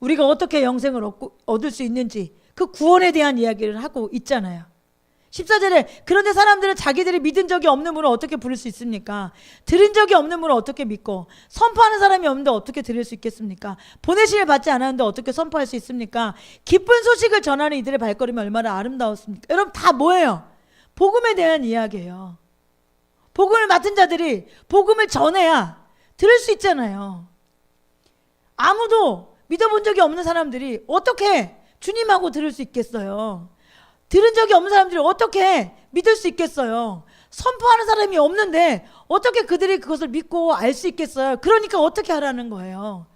A: 우리가 어떻게 영생을 얻을 수 있는지 그 구원에 대한 이야기를 하고 있잖아요. 14절에 그런데 사람들은 자기들이 믿은 적이 없는 분을 어떻게 부를 수 있습니까? 들은 적이 없는 분을 어떻게 믿고, 선포하는 사람이 없는데 어떻게 들을 수 있겠습니까? 보내심을 받지 않았는데 어떻게 선포할 수 있습니까? 기쁜 소식을 전하는 이들의 발걸음이 얼마나 아름다웠습니까? 여러분 다 뭐예요? 복음에 대한 이야기예요. 복음을 맡은 자들이 복음을 전해야 들을 수 있잖아요. 아무도 믿어본 적이 없는 사람들이 어떻게 주님하고 들을 수 있겠어요? 들은 적이 없는 사람들이 어떻게 믿을 수 있겠어요? 선포하는 사람이 없는데 어떻게 그들이 그것을 믿고 알 수 있겠어요? 그러니까 어떻게 하라는 거예요?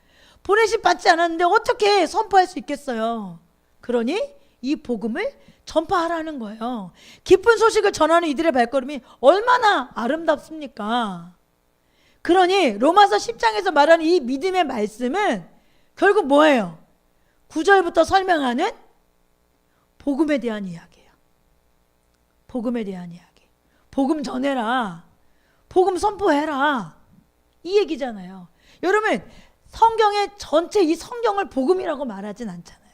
A: 보내심 받지 않았는데 어떻게 선포할 수 있겠어요? 그러니 이 복음을 전파하라는 거예요. 기쁜 소식을 전하는 이들의 발걸음이 얼마나 아름답습니까? 그러니 로마서 10장에서 말하는 이 믿음의 말씀은 결국 뭐예요? 9절부터 설명하는 복음에 대한 이야기예요. 복음에 대한 이야기. 복음 전해라, 복음 선포해라, 이 얘기잖아요. 여러분 성경의 전체 이 성경을 복음이라고 말하진 않잖아요.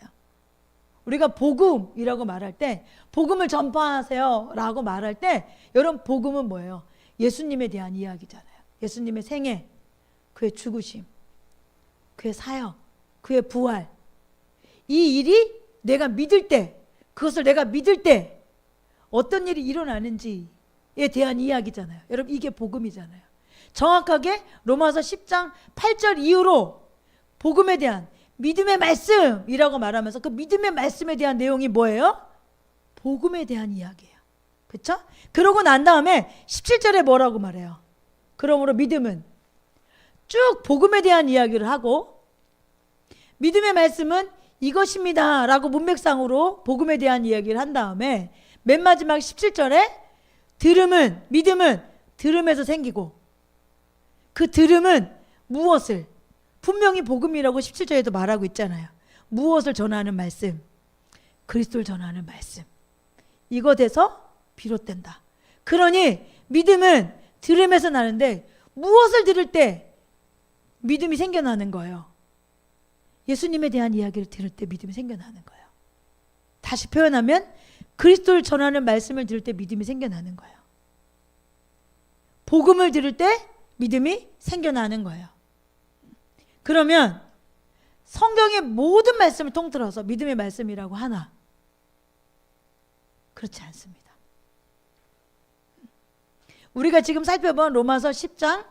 A: 우리가 복음이라고 말할 때, 복음을 전파하세요 라고 말할 때, 여러분 복음은 뭐예요? 예수님에 대한 이야기잖아요. 예수님의 생애, 그의 죽으심, 그의 사역, 그의 부활, 이 일이 내가 믿을 때, 그것을 내가 믿을 때 어떤 일이 일어나는지에 대한 이야기잖아요. 여러분 이게 복음이잖아요. 정확하게 로마서 10장 8절 이후로 복음에 대한 믿음의 말씀이라고 말하면서 그 믿음의 말씀에 대한 내용이 뭐예요? 복음에 대한 이야기예요. 그렇죠? 그러고 난 다음에 17절에 뭐라고 말해요? 그러므로 믿음은 쭉 복음에 대한 이야기를 하고, 믿음의 말씀은 이것입니다 라고 문맥상으로 복음에 대한 이야기를 한 다음에 맨 마지막 17절에 들음은, 믿음은 들음에서 생기고, 그 들음은 무엇을, 분명히 복음이라고 17절에도 말하고 있잖아요. 무엇을 전하는 말씀? 그리스도를 전하는 말씀. 이것에서 비롯된다. 그러니 믿음은 들음에서 나는데 무엇을 들을 때 믿음이 생겨나는 거예요? 예수님에 대한 이야기를 들을 때 믿음이 생겨나는 거예요. 다시 표현하면 그리스도를 전하는 말씀을 들을 때 믿음이 생겨나는 거예요. 복음을 들을 때 믿음이 생겨나는 거예요. 그러면 성경의 모든 말씀을 통틀어서 믿음의 말씀이라고 하나? 그렇지 않습니다. 우리가 지금 살펴본 로마서 10장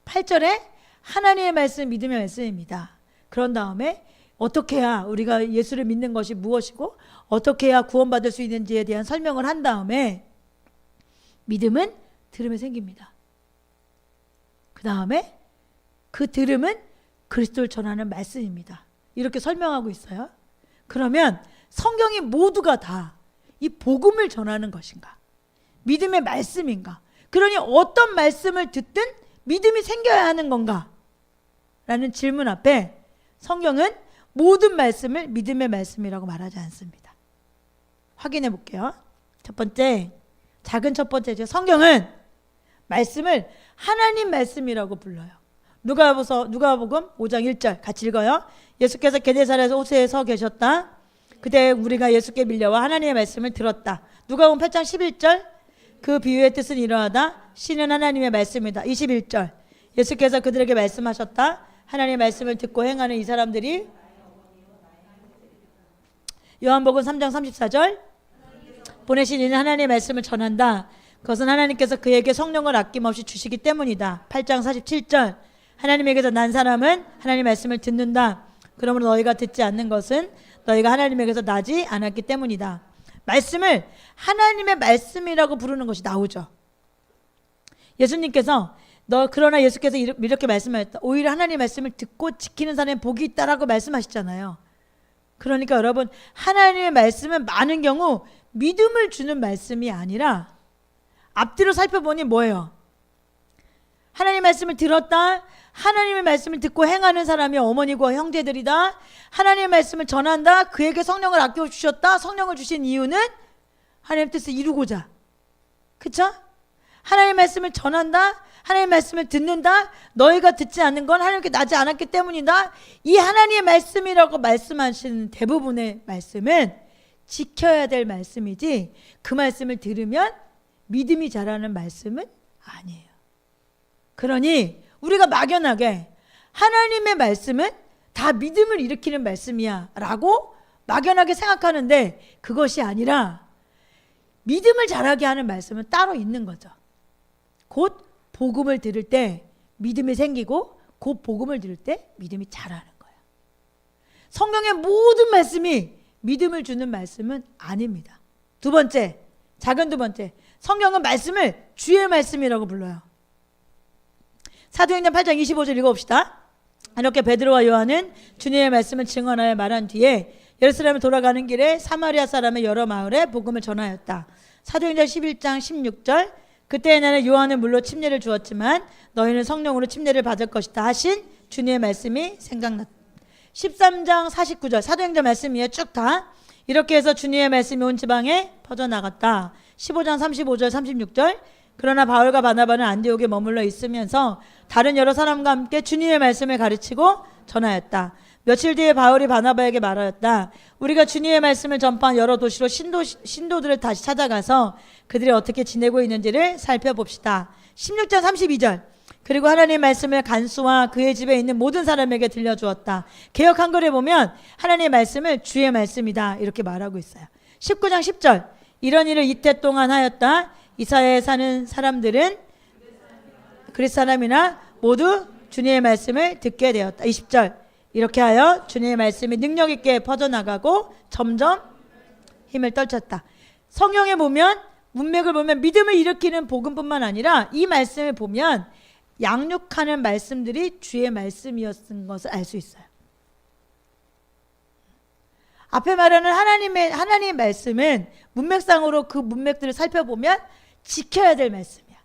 A: 8절에 하나님의 말씀, 믿음의 말씀입니다. 그런 다음에 어떻게 해야 우리가 예수를 믿는 것이 무엇이고 어떻게 해야 구원받을 수 있는지에 대한 설명을 한 다음에 믿음은 들음에 생깁니다. 그 다음에 그 들음은 그리스도를 전하는 말씀입니다. 이렇게 설명하고 있어요. 그러면 성경이 모두가 다 이 복음을 전하는 것인가? 믿음의 말씀인가? 그러니 어떤 말씀을 듣든 믿음이 생겨야 하는 건가? 라는 질문 앞에 성경은 모든 말씀을 믿음의 말씀이라고 말하지 않습니다. 확인해 볼게요. 첫 번째, 작은 첫 번째죠. 성경은 말씀을 하나님 말씀이라고 불러요. 누가복음 5장 1절 같이 읽어요. 예수께서 게네사렛 호수에 서 계셨다. 그때 우리가 예수께 밀려와 하나님의 말씀을 들었다. 누가복음 8장 11절 그 비유의 뜻은 이러하다. 신은 하나님의 말씀이다. 21절 예수께서 그들에게 말씀하셨다. 하나님의 말씀을 듣고 행하는 이 사람들이 요한복음 3장 34절 보내신 이는 하나님의 말씀을 전한다. 그것은 하나님께서 그에게 성령을 아낌없이 주시기 때문이다. 8장 47절 하나님에게서 난 사람은 하나님의 말씀을 듣는다. 그러므로 너희가 듣지 않는 것은 너희가 하나님에게서 나지 않았기 때문이다. 말씀을 하나님의 말씀이라고 부르는 것이 나오죠. 예수님께서 그러나 예수께서 이렇게 말씀하셨다. 오히려 하나님의 말씀을 듣고 지키는 사람의 복이 있다라고 말씀하시잖아요. 그러니까 여러분 하나님의 말씀은 많은 경우 믿음을 주는 말씀이 아니라 앞뒤로 살펴보니 뭐예요? 하나님의 말씀을 들었다. 하나님의 말씀을 듣고 행하는 사람이 어머니고 형제들이다. 하나님의 말씀을 전한다. 그에게 성령을 아껴주셨다. 성령을 주신 이유는 하나님의 뜻을 이루고자. 그쵸? 하나님의 말씀을 전한다. 하나님의 말씀을 듣는다. 너희가 듣지 않는 건 하나님께 나지 않았기 때문이다. 이 하나님의 말씀이라고 말씀하시는 대부분의 말씀은 지켜야 될 말씀이지 그 말씀을 들으면 믿음이 자라는 말씀은 아니에요. 그러니 우리가 막연하게 하나님의 말씀은 다 믿음을 일으키는 말씀이야 라고 막연하게 생각하는데 그것이 아니라 믿음을 자라게 하는 말씀은 따로 있는 거죠. 곧 복음을 들을 때 믿음이 생기고 곧 복음을 들을 때 믿음이 자라는 거예요. 성경의 모든 말씀이 믿음을 주는 말씀은 아닙니다. 두 번째, 작은 두 번째, 성경은 말씀을 주의 말씀이라고 불러요. 사도행전 8장 25절 읽어봅시다. 이렇게 베드로와 요한은 주님의 말씀을 증언하여 말한 뒤에 예루살렘에 돌아가는 길에 사마리아 사람의 여러 마을에 복음을 전하였다. 사도행전 11장 16절 그때에는 요한은 물로 침례를 주었지만 너희는 성령으로 침례를 받을 것이다 하신 주님의 말씀이 생각났다. 13장 49절 사도행전 말씀이에요. 쭉 다. 이렇게 해서 주님의 말씀이 온 지방에 퍼져나갔다. 15장 35절 36절 그러나 바울과 바나바는 안디옥에 머물러 있으면서 다른 여러 사람과 함께 주님의 말씀을 가르치고 전하였다. 며칠 뒤에 바울이 바나바에게 말하였다. 우리가 주님의 말씀을 전파한 여러 도시로 신도들을 다시 찾아가서 그들이 어떻게 지내고 있는지를 살펴봅시다. 16장 32절 그리고 하나님의 말씀을 간수와 그의 집에 있는 모든 사람에게 들려주었다. 개역 한글에 보면 하나님의 말씀을 주의 말씀이다 이렇게 말하고 있어요. 19장 10절 이런 일을 이태 동안 하였다. 이사야에 사는 사람들은 그리스 사람이나 모두 주님의 말씀을 듣게 되었다. 20절 이렇게 하여 주님의 말씀이 능력 있게 퍼져나가고 점점 힘을 떨쳤다. 성경에 보면 문맥을 보면 믿음을 일으키는 복음뿐만 아니라 이 말씀을 보면 양육하는 말씀들이 주의 말씀이었던 것을 알 수 있어요. 앞에 말하는 하나님의 말씀은 문맥상으로 그 문맥들을 살펴보면 지켜야 될 말씀이야.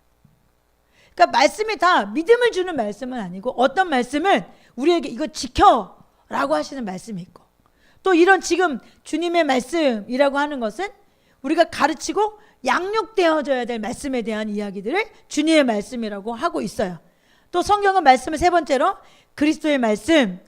A: 그러니까 말씀이 다 믿음을 주는 말씀은 아니고 어떤 말씀은 우리에게 이거 지켜라고 하시는 말씀이 있고 또 이런 지금 주님의 말씀이라고 하는 것은 우리가 가르치고 양육되어져야 될 말씀에 대한 이야기들을 주님의 말씀이라고 하고 있어요. 또 성경은 말씀을 세 번째로 그리스도의 말씀,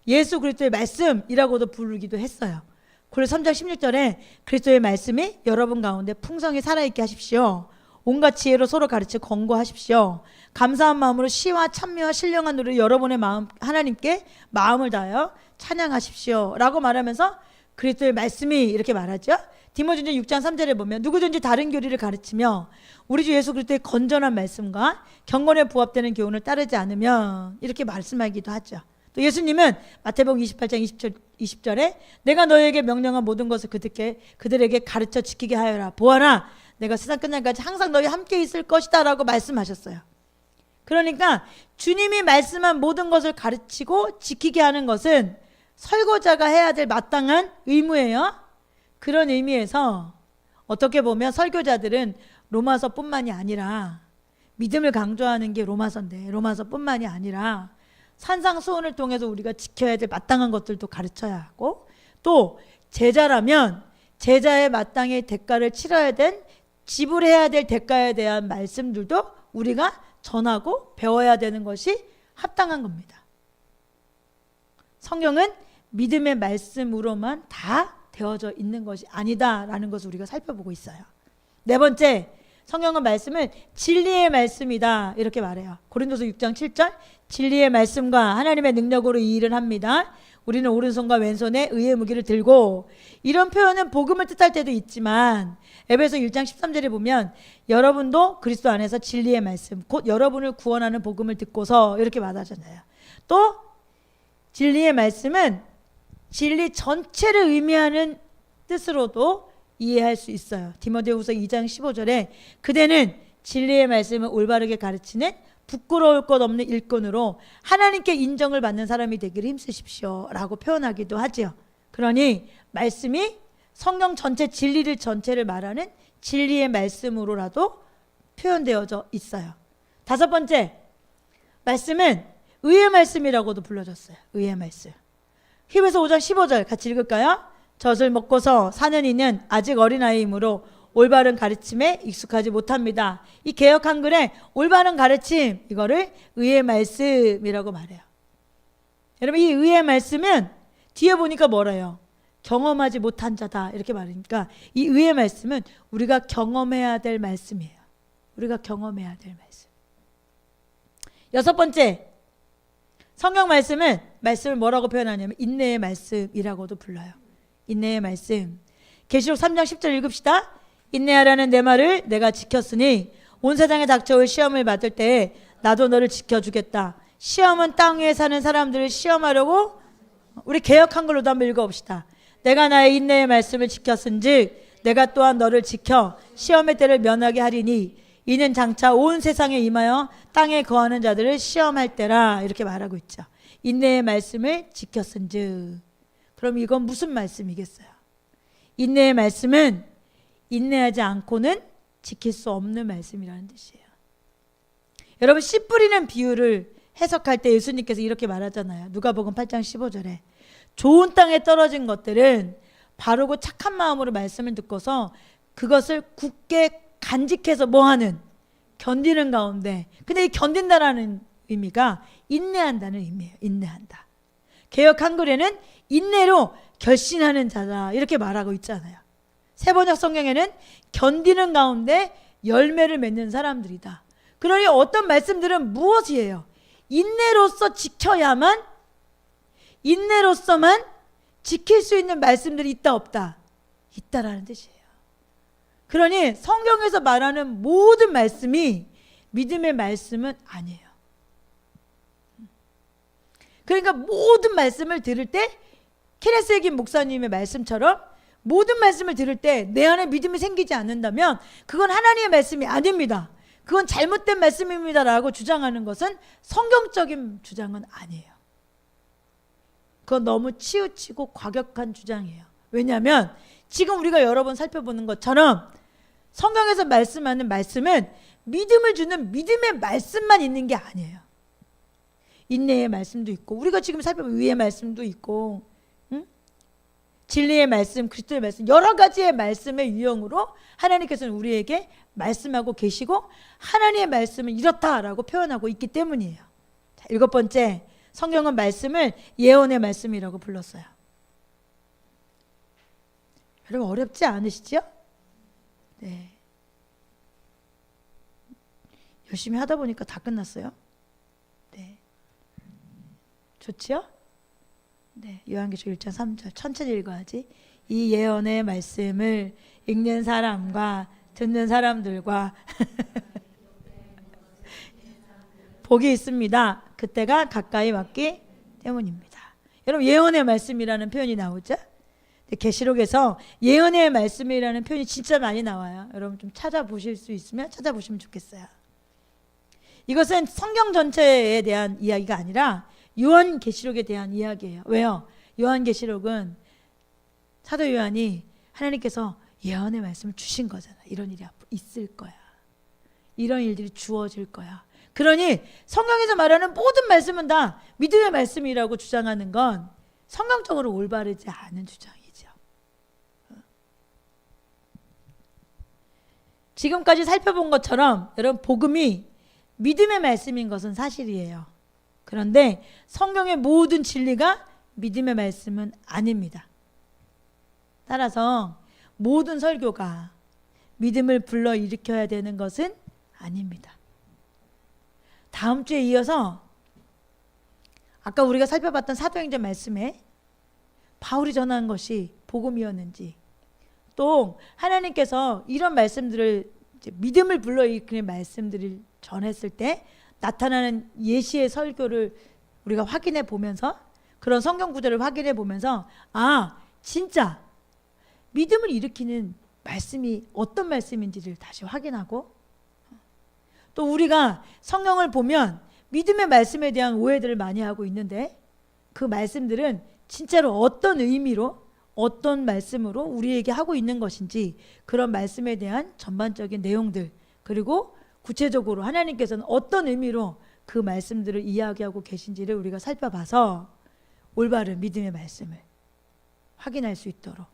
A: 예수 그리스도의 말씀이라고도 부르기도 했어요. 그래서 3장 16절에 그리스도의 말씀이 여러분 가운데 풍성히 살아있게 하십시오. 온갖 지혜로 서로 가르치고 권고하십시오. 감사한 마음으로 시와 찬미와 신령한 노래로 여러분의 마음 하나님께 마음을 다하여 찬양하십시오 라고 말하면서 그리스도의 말씀이 이렇게 말하죠. 디모데전서 6장 3절에 보면 누구든지 다른 교리를 가르치며 우리 주 예수 그리스도의 건전한 말씀과 경건에 부합되는 교훈을 따르지 않으면 이렇게 말씀하기도 하죠. 또 예수님은 마태복음 28장 20절에 내가 너에게 명령한 모든 것을 그들에게 가르쳐 지키게 하여라. 보아라, 내가 세상 끝날까지 항상 너희 함께 있을 것이다 라고 말씀하셨어요. 그러니까 주님이 말씀한 모든 것을 가르치고 지키게 하는 것은 설교자가 해야 될 마땅한 의무예요. 그런 의미에서 어떻게 보면 설교자들은 로마서뿐만이 아니라 믿음을 강조하는 게 로마서인데 로마서뿐만이 아니라 산상수훈을 통해서 우리가 지켜야 될 마땅한 것들도 가르쳐야 하고 또 제자라면 제자의 마땅히 대가를 치러야 된 지불해야 될 대가에 대한 말씀들도 우리가 전하고 배워야 되는 것이 합당한 겁니다. 성경은 믿음의 말씀으로만 다 되어져 있는 것이 아니다라는 것을 우리가 살펴보고 있어요. 네 번째, 성경은 말씀을 진리의 말씀이다 이렇게 말해요. 고린도서 6장 7절 진리의 말씀과 하나님의 능력으로 이 일을 합니다. 우리는 오른손과 왼손에 의의 무기를 들고 이런 표현은 복음을 뜻할 때도 있지만 에베소 1장 13절에 보면 여러분도 그리스도 안에서 진리의 말씀 곧 여러분을 구원하는 복음을 듣고서 이렇게 말하잖아요. 또 진리의 말씀은 진리 전체를 의미하는 뜻으로도 이해할 수 있어요. 디모데후서 2장 15절에 그대는 진리의 말씀을 올바르게 가르치는 부끄러울 것 없는 일꾼으로 하나님께 인정을 받는 사람이 되기를 힘쓰십시오 라고 표현하기도 하죠. 그러니 말씀이 성경 전체 진리를 전체를 말하는 진리의 말씀으로라도 표현되어져 있어요. 다섯 번째, 말씀은 의의 말씀이라고도 불러졌어요. 의의 말씀. 히브리서 5장 15절 같이 읽을까요? 젖을 먹고서 사는 이는 아직 어린아이이므로 올바른 가르침에 익숙하지 못합니다. 이 개역 한글에 올바른 가르침 이거를 의의 말씀이라고 말해요. 여러분 이 의의 말씀은 뒤에 보니까 뭐래요? 경험하지 못한 자다 이렇게 말하니까 이 의의 말씀은 우리가 경험해야 될 말씀이에요. 우리가 경험해야 될 말씀. 여섯 번째, 성경 말씀을 뭐라고 표현하냐면 인내의 말씀이라고도 불러요. 인내의 말씀. 계시록 3장 10절 읽읍시다. 인내하라는 내 말을 내가 지켰으니 온 세상에 닥쳐올 시험을 받을 때에 나도 너를 지켜주겠다. 시험은 땅 위에 사는 사람들을 시험하려고 우리 개역 한글로도 한번 읽어봅시다. 내가 나의 인내의 말씀을 지켰은즉 내가 또한 너를 지켜 시험의 때를 면하게 하리니 이는 장차 온 세상에 임하여 땅에 거하는 자들을 시험할 때라 이렇게 말하고 있죠. 인내의 말씀을 지켰은즉 그럼 이건 무슨 말씀이겠어요? 인내의 말씀은 인내하지 않고는 지킬 수 없는 말씀이라는 뜻이에요. 여러분 씨 뿌리는 비유를 해석할 때 예수님께서 이렇게 말하잖아요. 누가복음 8장 15절에 좋은 땅에 떨어진 것들은 바르고 착한 마음으로 말씀을 듣고서 그것을 굳게 간직해서 뭐하는? 견디는 가운데. 근데 이 견딘다라는 의미가 인내한다는 의미예요. 인내한다. 개역 한글에는 인내로 결신하는 자다 이렇게 말하고 있잖아요. 세번역 성경에는 견디는 가운데 열매를 맺는 사람들이다. 그러니 어떤 말씀들은 무엇이에요? 인내로서 지켜야만 인내로서만 지킬 수 있는 말씀들이 있다 없다? 있다라는 뜻이에요. 그러니 성경에서 말하는 모든 말씀이 믿음의 말씀은 아니에요. 그러니까 모든 말씀을 들을 때 케네스 해긴 목사님의 말씀처럼 모든 말씀을 들을 때 내 안에 믿음이 생기지 않는다면 그건 하나님의 말씀이 아닙니다. 그건 잘못된 말씀입니다 라고 주장하는 것은 성경적인 주장은 아니에요. 그건 너무 치우치고 과격한 주장이에요. 왜냐하면 지금 우리가 여러 번 살펴보는 것처럼 성경에서 말씀하는 말씀은 믿음을 주는 믿음의 말씀만 있는 게 아니에요. 인내의 말씀도 있고 우리가 지금 살펴본 의의 말씀도 있고 진리의 말씀, 그리스도의 말씀 여러 가지의 말씀의 유형으로 하나님께서는 우리에게 말씀하고 계시고 하나님의 말씀은 이렇다라고 표현하고 있기 때문이에요. 자, 일곱 번째, 성경은 말씀을 예언의 말씀이라고 불렀어요. 여러분 어렵지 않으시죠? 네. 열심히 하다 보니까 다 끝났어요. 네. 좋지요? 네. 요한계시록 1장 3절 천천히 읽어야지. 이 예언의 말씀을 읽는 사람과 듣는 사람들과 복이 있습니다. 그때가 가까이 왔기 때문입니다. 여러분 예언의 말씀이라는 표현이 나오죠? 계시록에서 예언의 말씀이라는 표현이 진짜 많이 나와요. 여러분 좀 찾아보실 수 있으면 찾아보시면 좋겠어요. 이것은 성경 전체에 대한 이야기가 아니라 요한계시록에 대한 이야기예요. 왜요? 요한계시록은 사도 요한이 하나님께서 예언의 말씀을 주신 거잖아. 이런 일이 있을 거야. 이런 일들이 주어질 거야. 그러니 성경에서 말하는 모든 말씀은 다 믿음의 말씀이라고 주장하는 건 성경적으로 올바르지 않은 주장이죠. 지금까지 살펴본 것처럼 여러분 복음이 믿음의 말씀인 것은 사실이에요. 그런데 성경의 모든 진리가 믿음의 말씀은 아닙니다. 따라서 모든 설교가 믿음을 불러일으켜야 되는 것은 아닙니다. 다음 주에 이어서 아까 우리가 살펴봤던 사도행전 말씀에 바울이 전한 것이 복음이었는지, 또 하나님께서 이런 말씀들을 믿음을 불러일으키는 말씀들을 전했을 때 나타나는 예시의 설교를 우리가 확인해 보면서, 그런 성경 구절을 확인해 보면서 진짜 믿음을 일으키는 말씀이 어떤 말씀인지를 다시 확인하고, 또 우리가 성경을 보면 믿음의 말씀에 대한 오해들을 많이 하고 있는데 그 말씀들은 진짜로 어떤 의미로 어떤 말씀으로 우리에게 하고 있는 것인지, 그런 말씀에 대한 전반적인 내용들, 그리고 구체적으로 하나님께서는 어떤 의미로 그 말씀들을 이야기하고 계신지를 우리가 살펴봐서 올바른 믿음의 말씀을 확인할 수 있도록.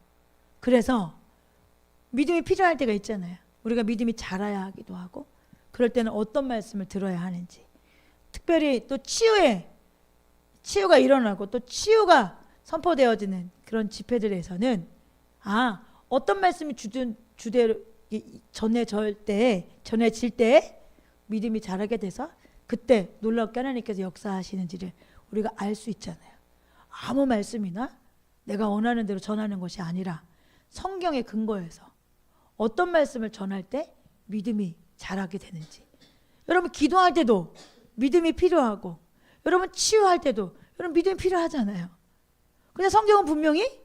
A: 그래서 믿음이 필요할 때가 있잖아요. 우리가 믿음이 자라야 하기도 하고, 그럴 때는 어떤 말씀을 들어야 하는지, 특별히 또 치유가 일어나고 또 치유가 선포되어지는 그런 집회들에서는 어떤 말씀이 주대로 전해질 때 믿음이 자라게 돼서 그때 놀랍게 하나님께서 역사하시는지를 우리가 알 수 있잖아요. 아무 말씀이나 내가 원하는 대로 전하는 것이 아니라 성경의 근거에서 어떤 말씀을 전할 때 믿음이 자라게 되는지. 여러분 기도할 때도 믿음이 필요하고, 여러분 치유할 때도 여러분 믿음이 필요하잖아요. 근데 성경은 분명히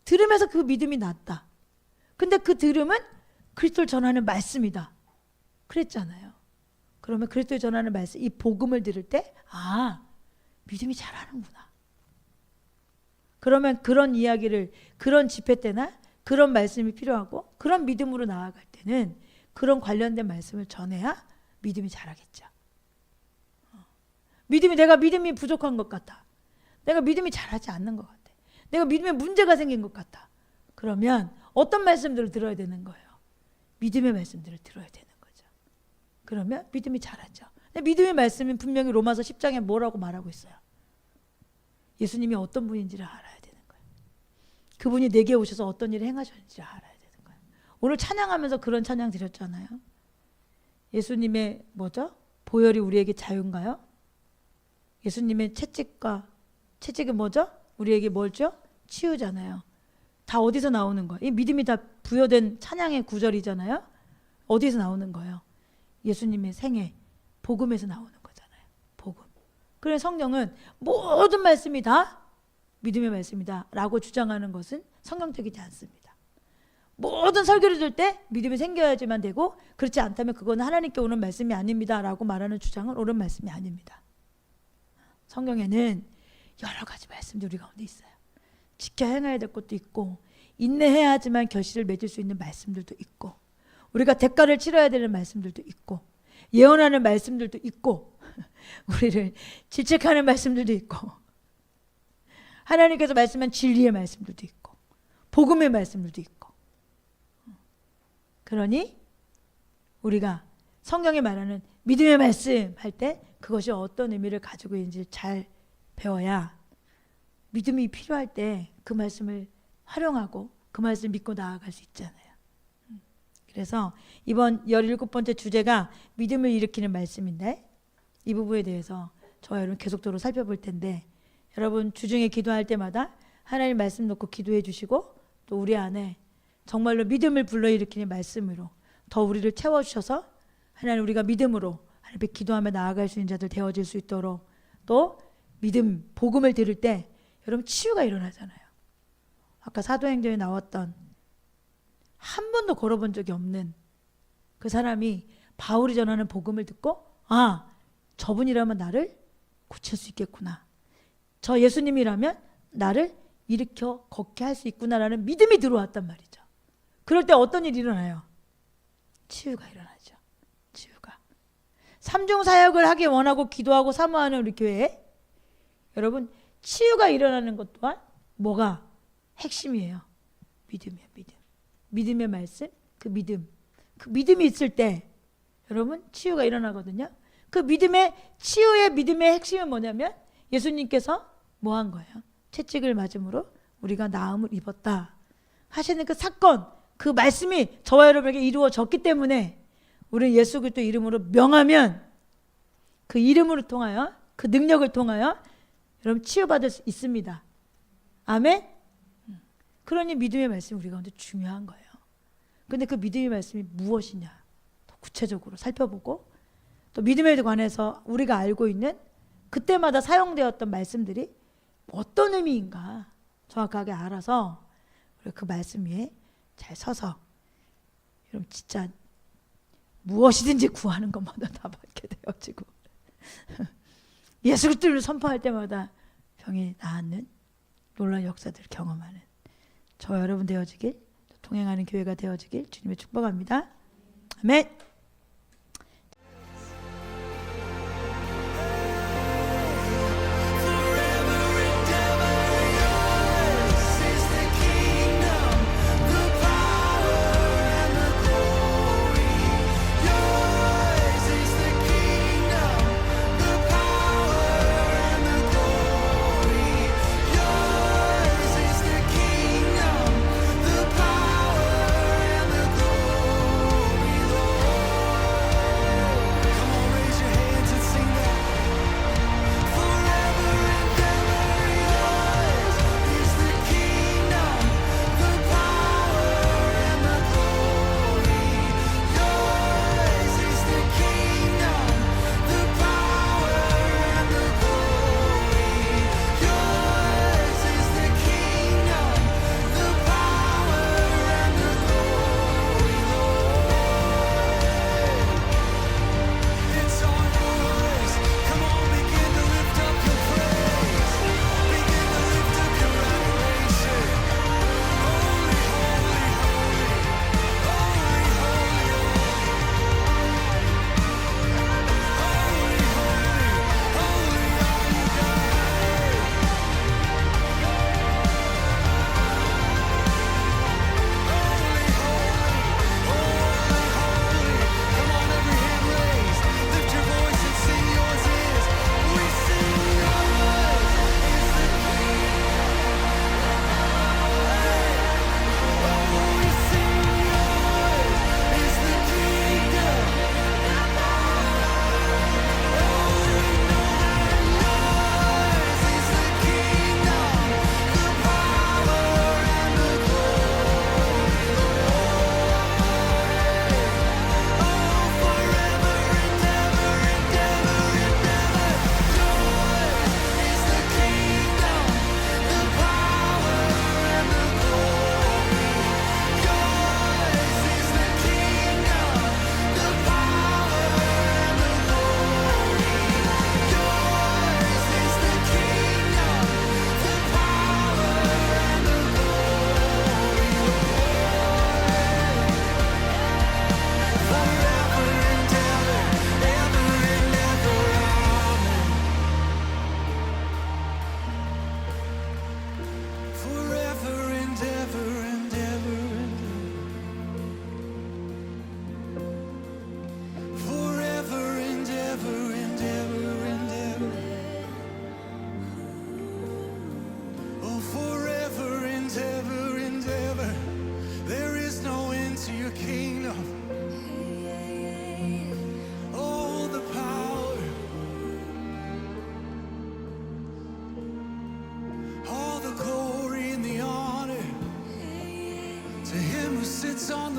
A: 들으면서 그 믿음이 났다. 근데 그 들음은 그리스도를 전하는 말씀이다 그랬잖아요. 그러면 그리스도를 전하는 말씀, 이 복음을 들을 때 믿음이 자라는구나. 그러면 그런 이야기를, 그런 집회 때나 그런 말씀이 필요하고 그런 믿음으로 나아갈 때는 그런 관련된 말씀을 전해야 믿음이 자라겠죠. 내가 믿음이 부족한 것 같아. 내가 믿음이 자라지 않는 것 같아. 내가 믿음에 문제가 생긴 것 같아. 그러면 어떤 말씀들을 들어야 되는 거예요? 믿음의 말씀들을 들어야 되는 거죠. 그러면 믿음이 자라죠. 근데 믿음의 말씀은 분명히 로마서 10장에 뭐라고 말하고 있어요? 예수님이 어떤 분인지를 알아야 되는 거예요. 그분이 내게 오셔서 어떤 일을 행하셨는지를 알아야 되는 거예요. 오늘 찬양하면서 그런 찬양 드렸잖아요. 예수님의 보혈이 우리에게 자유인가요? 예수님의 채찍이 뭐죠? 우리에게 뭘죠? 치유잖아요. 다 어디서 나오는 거예요? 이 믿음이 다 부여된 찬양의 구절이잖아요. 어디서 나오는 거예요? 예수님의 생애, 복음에서 나오는 거잖아요. 복음. 그래서 성경은 모든 말씀이 다 믿음의 말씀이다 라고 주장하는 것은 성경적이지 않습니다. 모든 설교를 들을 때 믿음이 생겨야지만 되고, 그렇지 않다면 그거는 하나님께 오는 말씀이 아닙니다 라고 말하는 주장은 옳은 말씀이 아닙니다. 성경에는 여러 가지 말씀들이 우리 가운데 있어요. 지켜 행해야 될 것도 있고, 인내해야지만 결실을 맺을 수 있는 말씀들도 있고, 우리가 대가를 치러야 되는 말씀들도 있고, 예언하는 말씀들도 있고, 우리를 질책하는 말씀들도 있고, 하나님께서 말씀한 진리의 말씀들도 있고, 복음의 말씀들도 있고. 그러니 우리가 성경에 말하는 믿음의 말씀 할 때 그것이 어떤 의미를 가지고 있는지 잘 배워야 믿음이 필요할 때 그 말씀을 활용하고 그 말씀을 믿고 나아갈 수 있잖아요. 그래서 이번 17번째 주제가 믿음을 일으키는 말씀인데 이 부분에 대해서 저와 여러분 계속적으로 살펴볼 텐데 여러분 주중에 기도할 때마다 하나님 말씀 놓고 기도해 주시고 또 우리 안에 정말로 믿음을 불러일으키는 말씀으로 더 우리를 채워주셔서 하나님 우리가 믿음으로 하나님께 기도하며 나아갈 수 있는 자들 되어질 수 있도록 또 믿음, 복음을 들을 때 여러분 치유가 일어나잖아요. 아까 사도행전에 나왔던 한 번도 걸어본 적이 없는 그 사람이 바울이 전하는 복음을 듣고 아, 저분이라면 나를 고칠 수 있겠구나. 저 예수님이라면 나를 일으켜 걷게 할 수 있구나라는 믿음이 들어왔단 말이죠. 그럴 때 어떤 일이 일어나요? 치유가 일어나죠. 치유가. 삼중 사역을 하기 원하고 기도하고 사모하는 우리 교회에 여러분 치유가 일어나는 것 또한 뭐가 핵심이에요? 믿음이에요. 믿음. 믿음의 말씀, 그 믿음. 그 믿음이 있을 때 여러분 치유가 일어나거든요. 그 믿음의 치유의 믿음의 핵심은 뭐냐면 예수님께서 뭐 한 거예요? 채찍을 맞음으로 우리가 나음을 입었다 하시는 그 사건, 그 말씀이 저와 여러분에게 이루어졌기 때문에 우리는 예수 그리스도 이름으로 명하면 그 이름으로 통하여 그 능력을 통하여 여러분 치유받을 수 있습니다. 아멘? 그러니 믿음의 말씀이 우리 가운데 중요한 거예요. 근데 그 믿음의 말씀이 무엇이냐 더 구체적으로 살펴보고 또 믿음에 관해서 우리가 알고 있는 그때마다 사용되었던 말씀들이 어떤 의미인가 정확하게 알아서 우리가 그 말씀 위에 잘 서서 여러분 진짜 무엇이든지 구하는 것마다 다 받게 되어지고 예수 그리스도를 선포할 때마다 병이 나았는 놀라운 역사들을 경험하는 저와 여러분 되어지길 동행하는 교회가 되어지길 주님의 축복합니다. 아멘.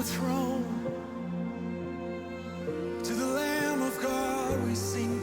B: throne. To the Lamb of God we sing